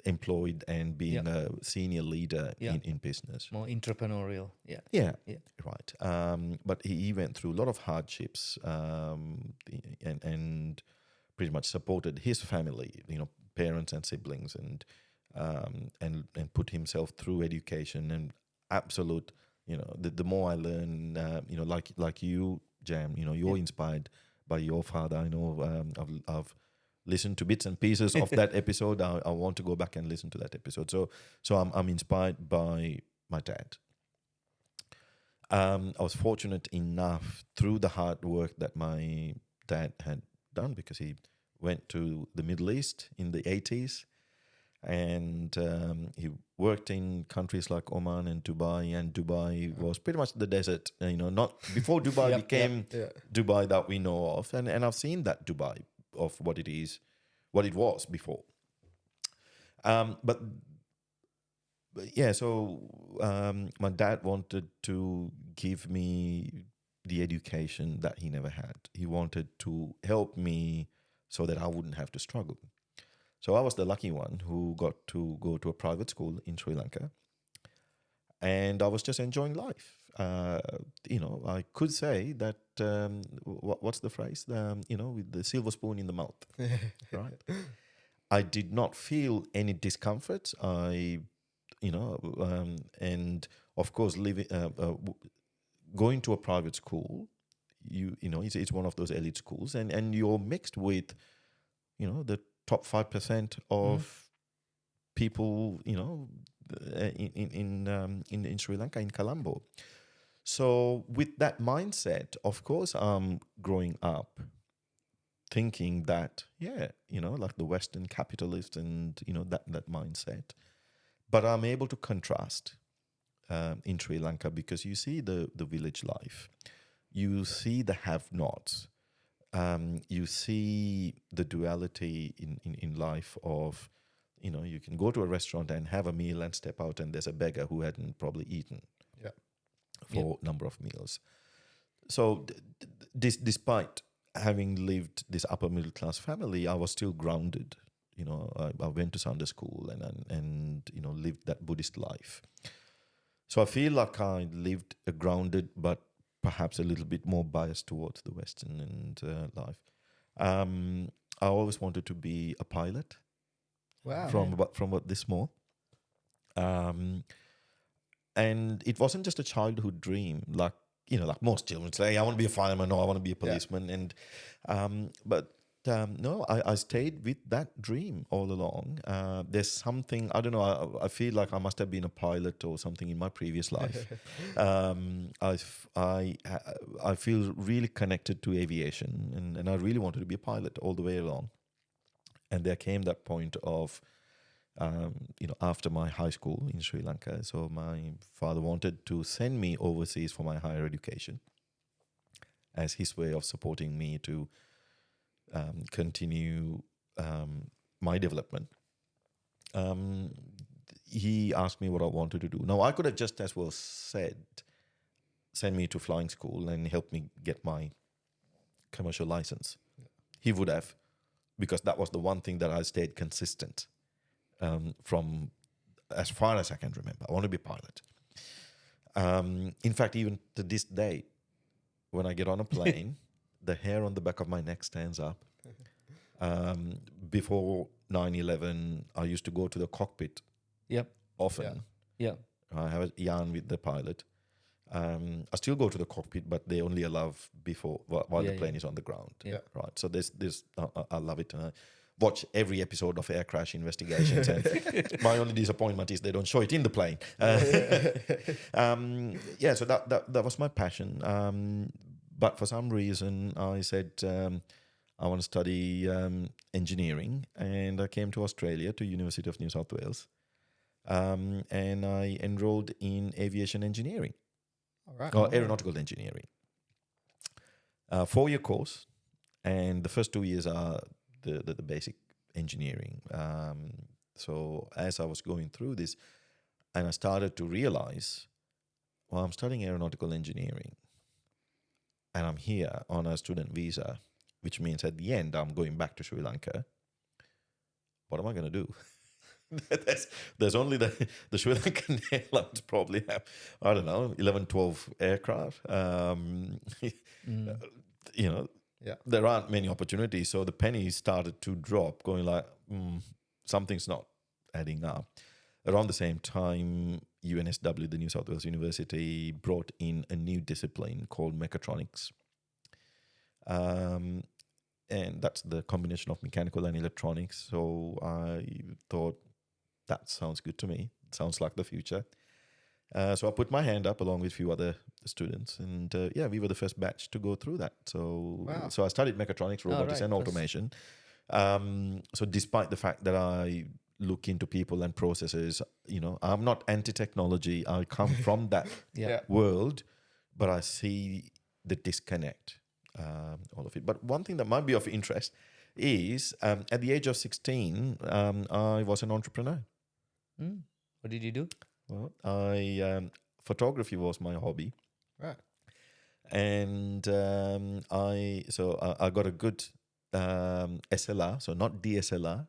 employed and being a senior leader in business. More entrepreneurial. Yeah. Yeah. Right. But he went through a lot of hardships, and pretty much supported his family, parents and siblings, and put himself through education and absolute. The more I learn, like you, Jam, you're inspired by your father. I know I've listened to bits and pieces of that episode. I want to go back and listen to that episode. So I'm inspired by my dad. I was fortunate enough through the hard work that my dad had done, because he went to the Middle East in the 80s, and he worked in countries like Oman and Dubai was pretty much the desert, not before Dubai became Dubai that we know of. And I've seen that Dubai of what it was before. But yeah, so my dad wanted to give me the education that he never had. He wanted to help me so that I wouldn't have to struggle. So I was the lucky one who got to go to a private school in Sri Lanka, and I was just enjoying life. I could say that, what's the phrase? With the silver spoon in the mouth, right? I did not feel any discomfort. And of course, going to a private school, it's one of those elite schools, and you're mixed with, the top 5% of people, in Sri Lanka, in Colombo. So with that mindset, of course, I'm growing up thinking that, like the Western capitalist and, that mindset. But I'm able to contrast in Sri Lanka, because you see the village life. You see the have-nots. You see the duality in life of, you can go to a restaurant and have a meal and step out, and there's a beggar who hadn't probably eaten for a number of meals. So despite having lived this upper middle class family, I was still grounded. I went to Sunday school and lived that Buddhist life. So I feel like I lived a grounded but perhaps a little bit more biased towards the Western life. I always wanted to be a pilot. Wow. From about this small. And it wasn't just a childhood dream, like most children say, I want to be a fireman or I want to be a policeman. And but no, I stayed with that dream all along. There's something, I don't know, I feel like I must have been a pilot or something in my previous life. I feel really connected to aviation, and I really wanted to be a pilot all the way along. And there came that point of after my high school in Sri Lanka. So my father wanted to send me overseas for my higher education as his way of supporting me to continue my development. He asked me what I wanted to do. Now, I could have just as well said, send me to flying school and help me get my commercial license. He would have, because that was the one thing that I stayed consistent from as far as I can remember. I want to be a pilot. In fact, even to this day, when I get on a plane, the hair on the back of my neck stands up. Before 9/11, I used to go to the cockpit often. I have a yarn with the pilot. I still go to the cockpit, but they only allow before while the plane is on the ground. Right. So there's I love it. Watch every episode of air crash investigations, and my only disappointment is they don't show it in the plane. So that was my passion. But for some reason, I said I want to study engineering, and I came to Australia, to University of New South Wales, and I enrolled in aviation engineering. Or aeronautical engineering. 4-year course, and the first 2 years are the basic engineering. So as I was going through this, and I started to realize, well, I'm studying aeronautical engineering, and I'm here on a student visa, which means at the end I'm going back to Sri Lanka. What am I going to do? there's only the Sri Lankan Airlines probably have, I don't know, 11, 12 aircraft. There aren't many opportunities. So the pennies started to drop, going like, something's not adding up. Around the same time, UNSW, the New South Wales University, brought in a new discipline called mechatronics. And that's the combination of mechanical and electronics. So I thought, that sounds good to me. It sounds like the future. So I put my hand up along with a few other students, and we were the first batch to go through that. So I studied mechatronics, robotics, and automation. So despite the fact that I look into people and processes, I'm not anti-technology. I come from that world, but I see the disconnect, all of it. But one thing that might be of interest is at the age of 16, I was an entrepreneur. What did you do? Well, photography was my hobby, right? And I got a good SLR, so not DSLR.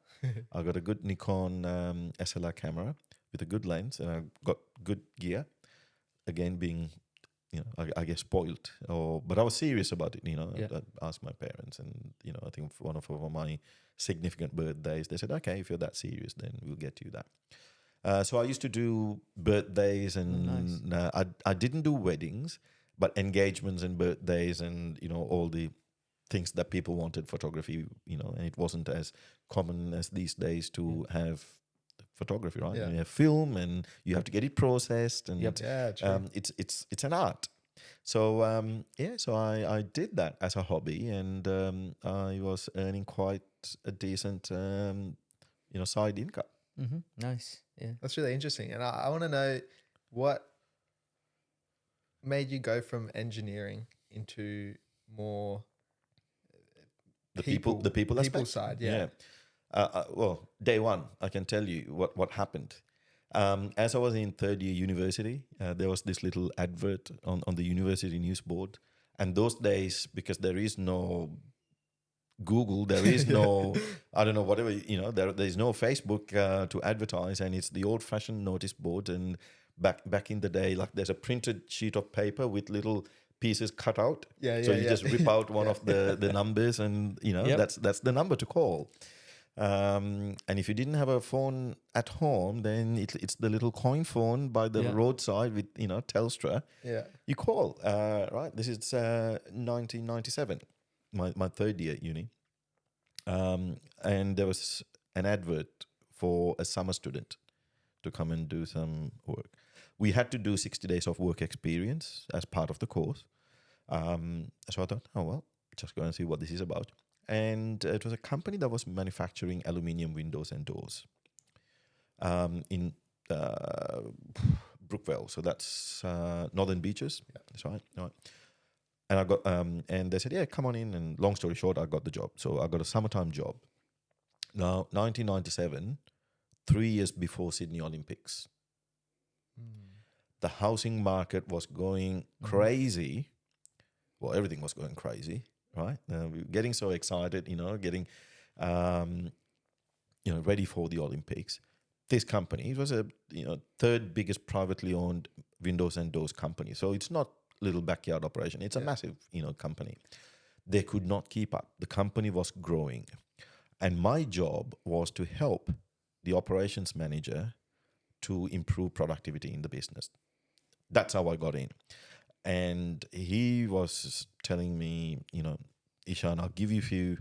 I got a good Nikon SLR camera with a good lens, and I got good gear. Again, being I guess spoiled, but I was serious about it. I asked my parents, and I think one of my significant birthdays, they said, "Okay, if you're that serious, then we'll get you that." So I used to do birthdays, and nice. I didn't do weddings, but engagements and birthdays, and all the things that people wanted photography. And it wasn't as common as these days to have photography, right? You have film, and you have to get it processed, and it's an art. So so I did that as a hobby, and I was earning quite a decent side income. Nice. Yeah, that's really interesting. And I want to know what made you go from engineering into more the people aspect side. Well, day one, I can tell you what happened. As I was in third year university, there was this little advert on the university news board. And those days, because there is no Google, there is no, I don't know, whatever, there's no Facebook to advertise, and it's the old-fashioned notice board. And back in the day, like, there's a printed sheet of paper with little pieces cut out. So you just rip out one of the numbers, and that's the number to call. And if you didn't have a phone at home, then it's the little coin phone by the roadside with Telstra. You call. Right. This is 1997, my third year at uni. And there was an advert for a summer student to come and do some work. We had to do 60 days of work experience as part of the course. So I thought, oh, well, just go and see what this is about. And it was a company that was manufacturing aluminium windows and doors. in Brookvale. So that's Northern Beaches. Yeah. That's right. And I got and they said, yeah, come on in. And long story short, I got the job. So I got a summertime job. Now, 1997, 3 years before Sydney Olympics, the housing market was going crazy. Well, everything was going crazy, right? We were getting so excited, getting ready for the Olympics. This company, it was a third biggest privately owned windows and doors company. So it's not little backyard operation. It's a massive company. They could not keep up. The company was growing. And my job was to help the operations manager to improve productivity in the business. That's how I got in. And he was telling me, Ishan, I'll give you a few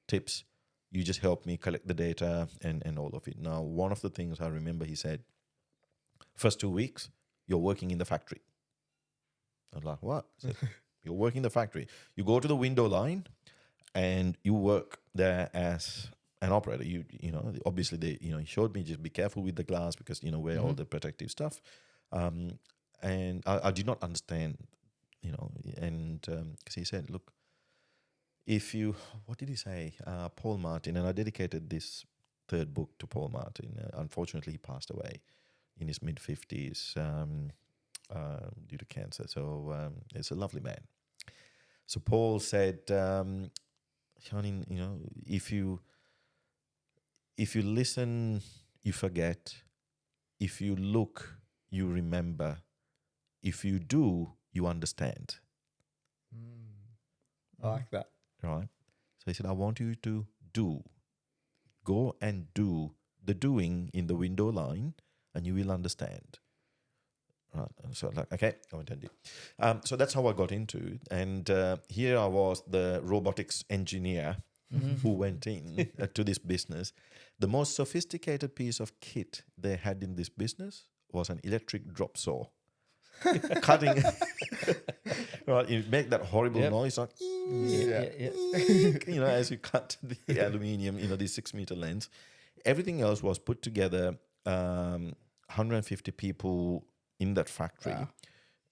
tips. You just help me collect the data and all of it. Now, one of the things I remember he said, first 2 weeks, you're working in the factory. I'm like, what? He said, you're working in the factory. You go to the window line and you work there as an operator. Obviously he showed me just be careful with the glass because, wear all the protective stuff. And I did not understand, and because he said, look, what did he say? Paul Martin, and I dedicated this third book to Paul Martin. Unfortunately, he passed away in his mid-50s due to cancer. So it's a lovely man. So Paul said, Shanin, if you listen, you forget. If you look, you remember. If you do, you understand. I like that. Right. So he said, I want you to do. Go and do the doing in the window line and you will understand. Right. And so like, okay, I went and did. So that's how I got into it. And here I was, the robotics engineer who went in to this business. The most sophisticated piece of kit they had in this business was an electric drop saw. Cutting, right? You make that horrible noise, like as you cut the aluminium, these 6 meter lengths. Everything else was put together. 150 people in that factory.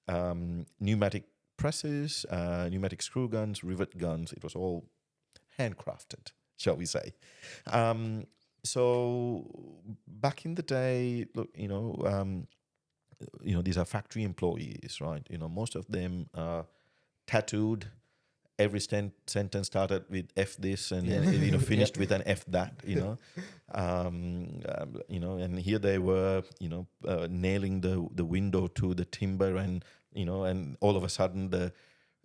Wow. Pneumatic presses, pneumatic screw guns, rivet guns. It was all handcrafted, shall we say? So back in the day, look, these are factory employees, right? Most of them are tattooed. Every sentence started with F this and finished with an F that, and here they were, nailing the window to the timber and all of a sudden the,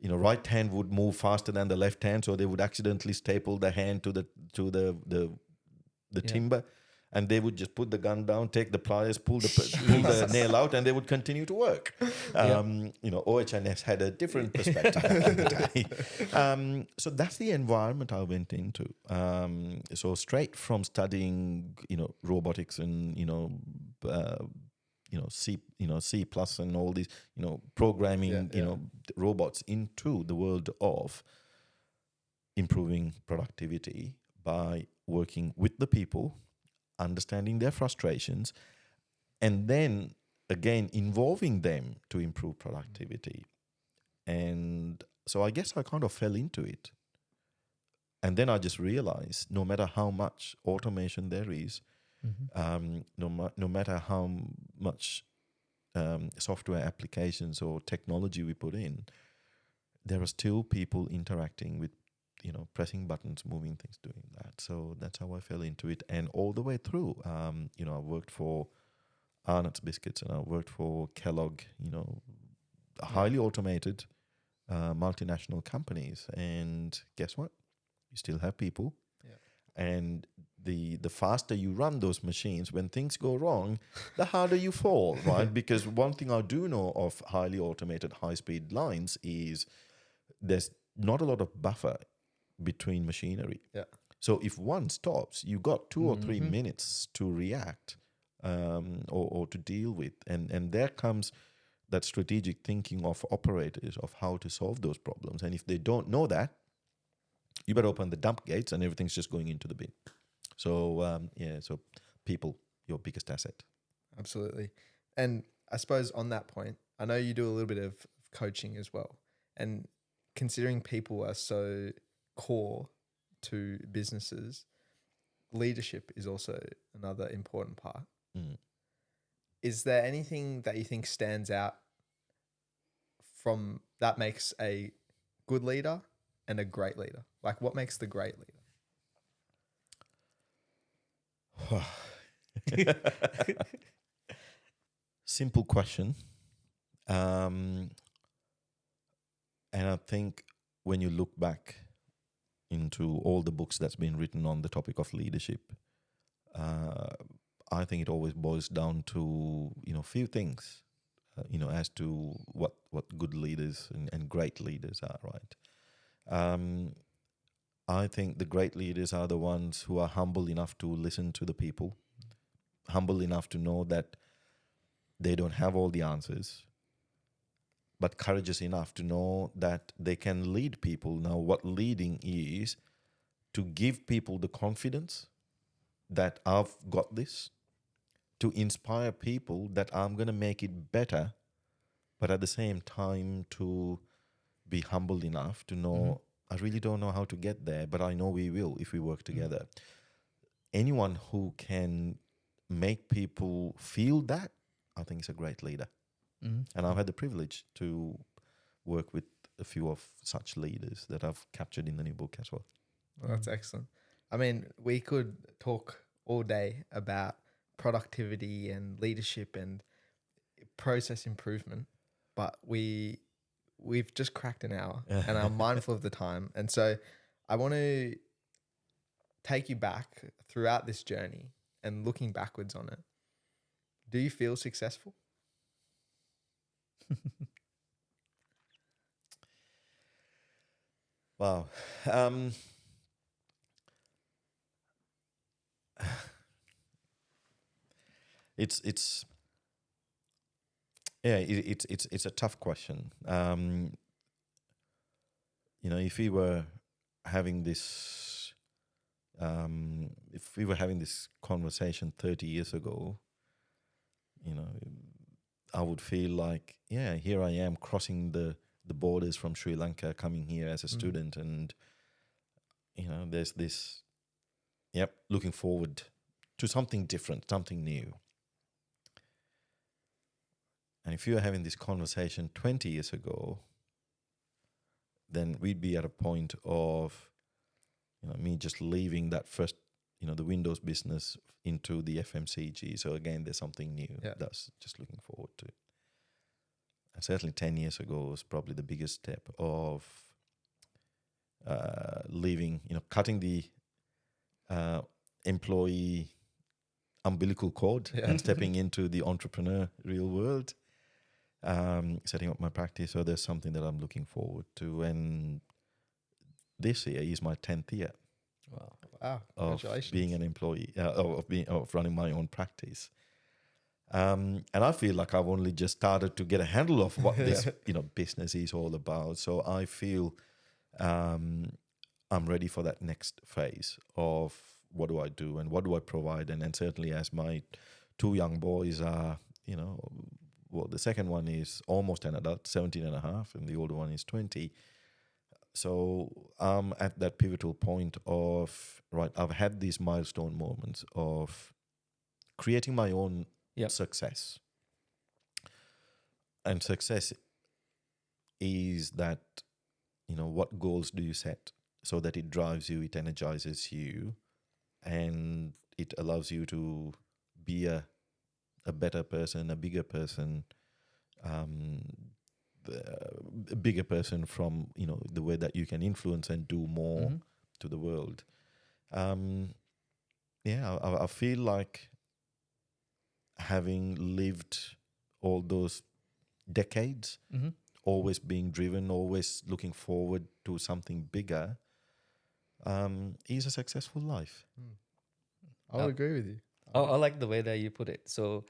right hand would move faster than the left hand. So they would accidentally staple the hand to the timber. And they would just put the gun down, take the pliers, pull the nail out, and they would continue to work. OHS had a different perspective at the day. So that's the environment I went into. So straight from studying, robotics and C plus and all these, programming, robots into the world of improving productivity by working with the people, understanding their frustrations, and then again involving them to improve productivity. And so I guess I kind of fell into it. And then I just realized no matter how much automation there is, no matter how much software applications or technology we put in, there are still people interacting with, pressing buttons, moving things, doing that. So that's how I fell into it. And all the way through, I worked for Arnott's Biscuits and I worked for Kellogg, highly automated multinational companies. And guess what? You still have people. Yeah. And the faster you run those machines, when things go wrong, the harder you fall, right? Because one thing I do know of highly automated high-speed lines is there's not a lot of buffer between machinery. Yeah. So if one stops, you got 2 or 3 minutes to react or to deal with. And there comes that strategic thinking of operators of how to solve those problems. And if they don't know that, you better open the dump gates and everything's just going into the bin. So, so people your biggest asset. Absolutely. And I suppose on that point, I know you do a little bit of coaching as well. And considering people are so core to businesses, leadership is also another important part. Mm. Is there anything that you think stands out from that makes a good leader and a great leader? Like, what makes the great leader? Simple question. And I think when you look back into all the books that's been written on the topic of leadership, I think it always boils down to, few things, as to what good leaders and great leaders are, right? I think the great leaders are the ones who are humble enough to listen to the people, humble enough to know that they don't have all the answers, but courageous enough to know that they can lead people. Now, what leading is to give people the confidence that I've got this, to inspire people that I'm going to make it better, but at the same time to be humble enough to know I really don't know how to get there, but I know we will if we work together. Anyone who can make people feel that, I think is a great leader. And I've had the privilege to work with a few of such leaders that I've captured in the new book as well. Well, that's excellent. I mean, we could talk all day about productivity and leadership and process improvement, but we've just cracked an hour and I'm mindful of the time. And so I want to take you back throughout this journey and looking backwards on it. Do you feel successful? Wow. It's a tough question. If we were having this conversation 30 years ago, I would feel like, here I am crossing the borders from Sri Lanka, coming here as a student, and there's this, looking forward to something different, something new. And if you were having this conversation 20 years ago, then we'd be at a point of, me just leaving that first, the Windows business into the FMCG. So again, there's something new that's just looking forward to. And certainly 10 years ago was probably the biggest step of leaving, cutting the employee umbilical cord and stepping into the entrepreneurial world, setting up my practice. So there's something that I'm looking forward to. And this year is my 10th year. Wow! Congratulations. Of being an employee, of running my own practice. And I feel like I've only just started to get a handle of what this, business is all about. So I feel I'm ready for that next phase of what do I do and what do I provide. And certainly as my two young boys are, the second one is almost an adult, 17 and a half, and the older one is 20. So I'm at that pivotal point of, I've had these milestone moments of creating my own success. And success is that, what goals do you set so that it drives you, it energizes you, and it allows you to be a better person, a bigger person, a bigger person from, the way that you can influence and do more to the world. I feel like having lived all those decades, always being driven, always looking forward to something bigger, is a successful life. I would agree with you. I like the way that you put it. So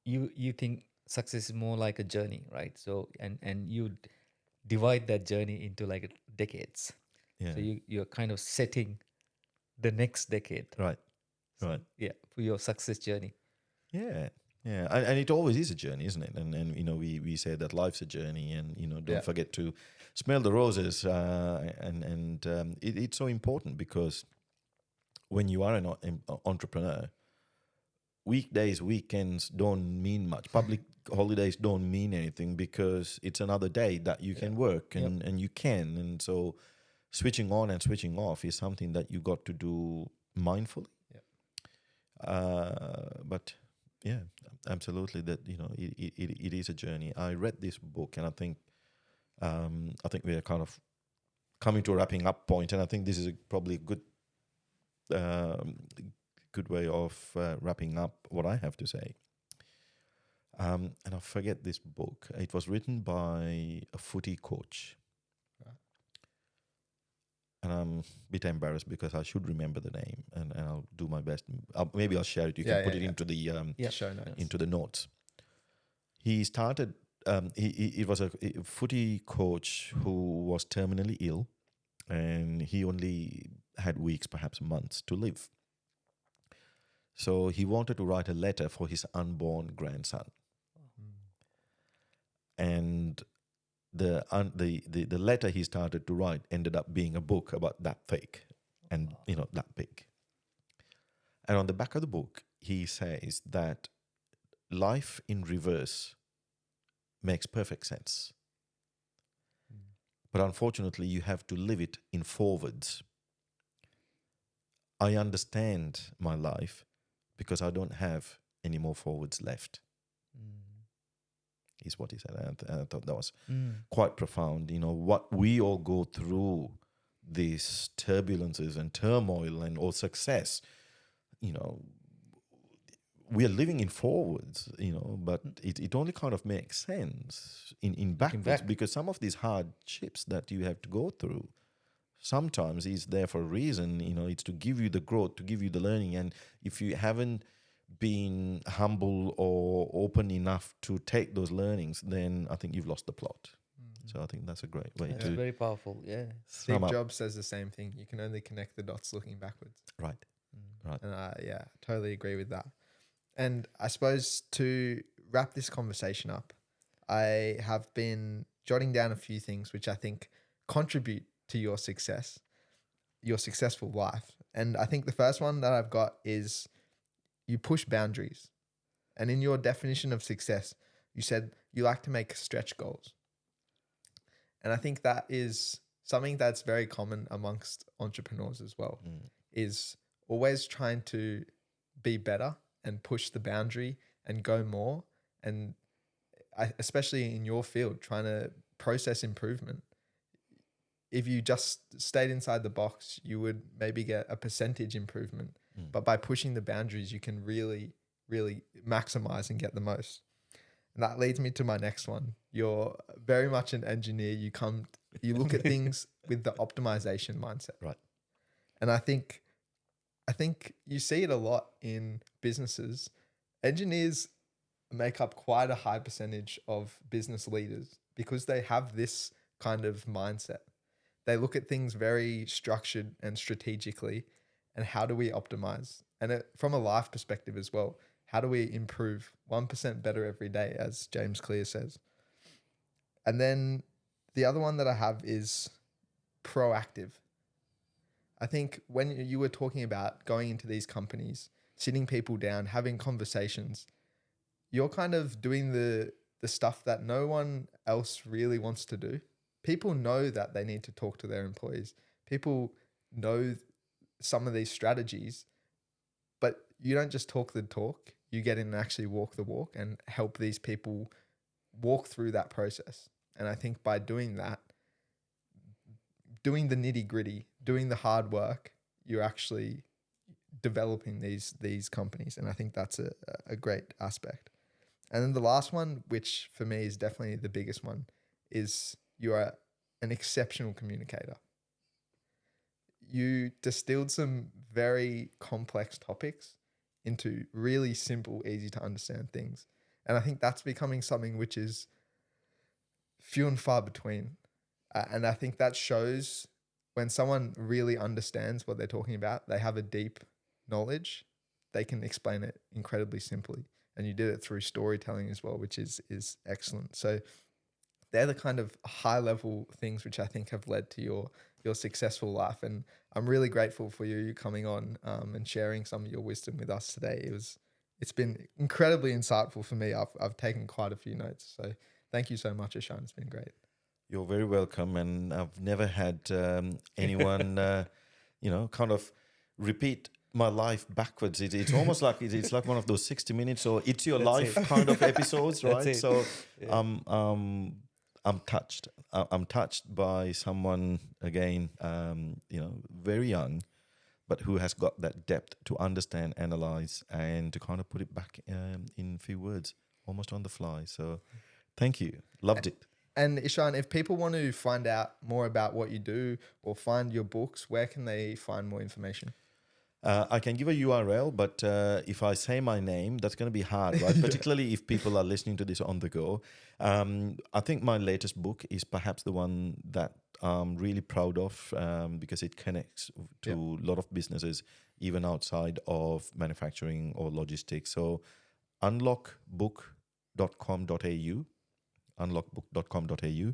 you think success is more like a journey, right? So and you divide that journey into like decades. Yeah. So you're kind of setting the next decade. Right. Right. Yeah, for your success journey. Yeah. Yeah. And it always is a journey, isn't it? And we say that life's a journey, and, don't forget to smell the roses. It's so important, because when you are an entrepreneur, weekdays, weekends don't mean much. Public holidays don't mean anything, because it's another day that you can work, and you can. And so switching on and switching off is something that you got to do mindfully. But yeah, absolutely, that it is a journey. I read this book, and I think we are kind of coming to a wrapping up point, and I think this is probably a good way of wrapping up what I have to say. And I forget this book. It was written by a footy coach. And I'm a bit embarrassed, because I should remember the name, and I'll do my best. Maybe I'll share it. You can put it into the show notes. into the notes. He started. It was a footy coach who was terminally ill, and he only had weeks, perhaps months, to live. So he wanted to write a letter for his unborn grandson, and the letter he started to write ended up being a book about that thick and that big. And on the back of the book, he says that life in reverse makes perfect sense, but unfortunately you have to live it in forwards. I understand my life because I don't have any more forwards left. Is what he said. And I thought that was quite profound. What we all go through, these turbulences and turmoil and all success, we are living in forwards, but it only kind of makes sense in backwards, because some of these hardships that you have to go through, sometimes is there for a reason. It's to give you the growth, to give you the learning. And if you haven't been humble or open enough to take those learnings, then I think you've lost the plot. So I think that's a great way to. That's very powerful. Yeah. Steve Jobs says the same thing. You can only connect the dots looking backwards. Right. Right. And totally agree with that. And I suppose to wrap this conversation up, I have been jotting down a few things which I think contribute to your success, your successful life. And I think the first one that I've got is you push boundaries. And in your definition of success, you said you like to make stretch goals. And I think that is something that's very common amongst entrepreneurs as well, is always trying to be better and push the boundary and go more. And especially in your field, trying to process improvement. If you just stayed inside the box, you would maybe get a percentage improvement. But by pushing the boundaries, you can really, really maximize and get the most. And that leads me to my next one. You're very much an engineer. You look at things with the optimization mindset. Right. And I think you see it a lot in businesses. Engineers make up quite a high percentage of business leaders because they have this kind of mindset. They look at things very structured and strategically. And how do we optimize? And from a life perspective as well, how do we improve 1% better every day, as James Clear says? And then the other one that I have is proactive. I think when you were talking about going into these companies, sitting people down, having conversations, you're kind of doing the stuff that no one else really wants to do. People know that they need to talk to their employees. People know some of these strategies, but you don't just talk the talk. You get in and actually walk the walk and help these people walk through that process. And I think by doing that, doing the nitty gritty, doing the hard work, you're actually developing these companies. And I think that's a great aspect. And then the last one, which for me is definitely the biggest one, is you are an exceptional communicator. You distilled some very complex topics into really simple, easy to understand things. And I think that's becoming something which is few and far between. And I think that shows when someone really understands what they're talking about, they have a deep knowledge, they can explain it incredibly simply. And you did it through storytelling as well, which is excellent. So they're the kind of high level things which I think have led to your successful life. And I'm really grateful for you coming on and sharing some of your wisdom with us today. It's been incredibly insightful for me. I've taken quite a few notes. So thank you so much, Ishan. It's been great. You're very welcome. And I've never had anyone, kind of repeat my life backwards. It's almost like it's like one of those 60 minutes or it's your life kind of episodes, right? So I'm touched. I'm touched by someone, again, very young, but who has got that depth to understand, analyze, and to kind of put it back in a few words, almost on the fly. So thank you. Loved it. And Ishan, if people want to find out more about what you do or find your books, where can they find more information? I can give a URL, but if I say my name, that's going to be hard, right? Particularly if people are listening to this on the go. I think my latest book is perhaps the one that I'm really proud of because it connects to a lot of businesses, even outside of manufacturing or logistics. So unlockbook.com.au, unlockbook.com.au.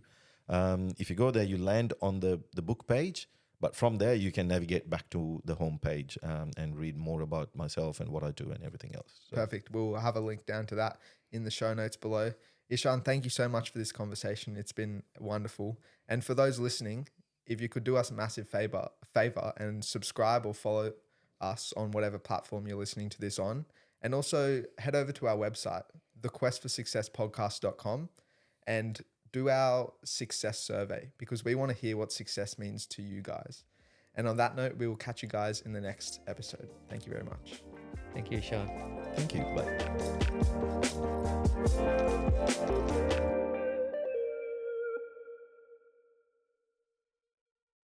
If you go there, you land on the book page. But from there, you can navigate back to the homepage and read more about myself and what I do and everything else. So. Perfect. We'll have a link down to that in the show notes below. Ishan, thank you so much for this conversation. It's been wonderful. And for those listening, if you could do us a massive favor and subscribe or follow us on whatever platform you're listening to this on. And also head over to our website, thequestforsuccesspodcast.com, and do our success survey because we want to hear what success means to you guys. And on that note, we will catch you guys in the next episode. Thank you very much. Thank you, Ishan. Thank you. Bye.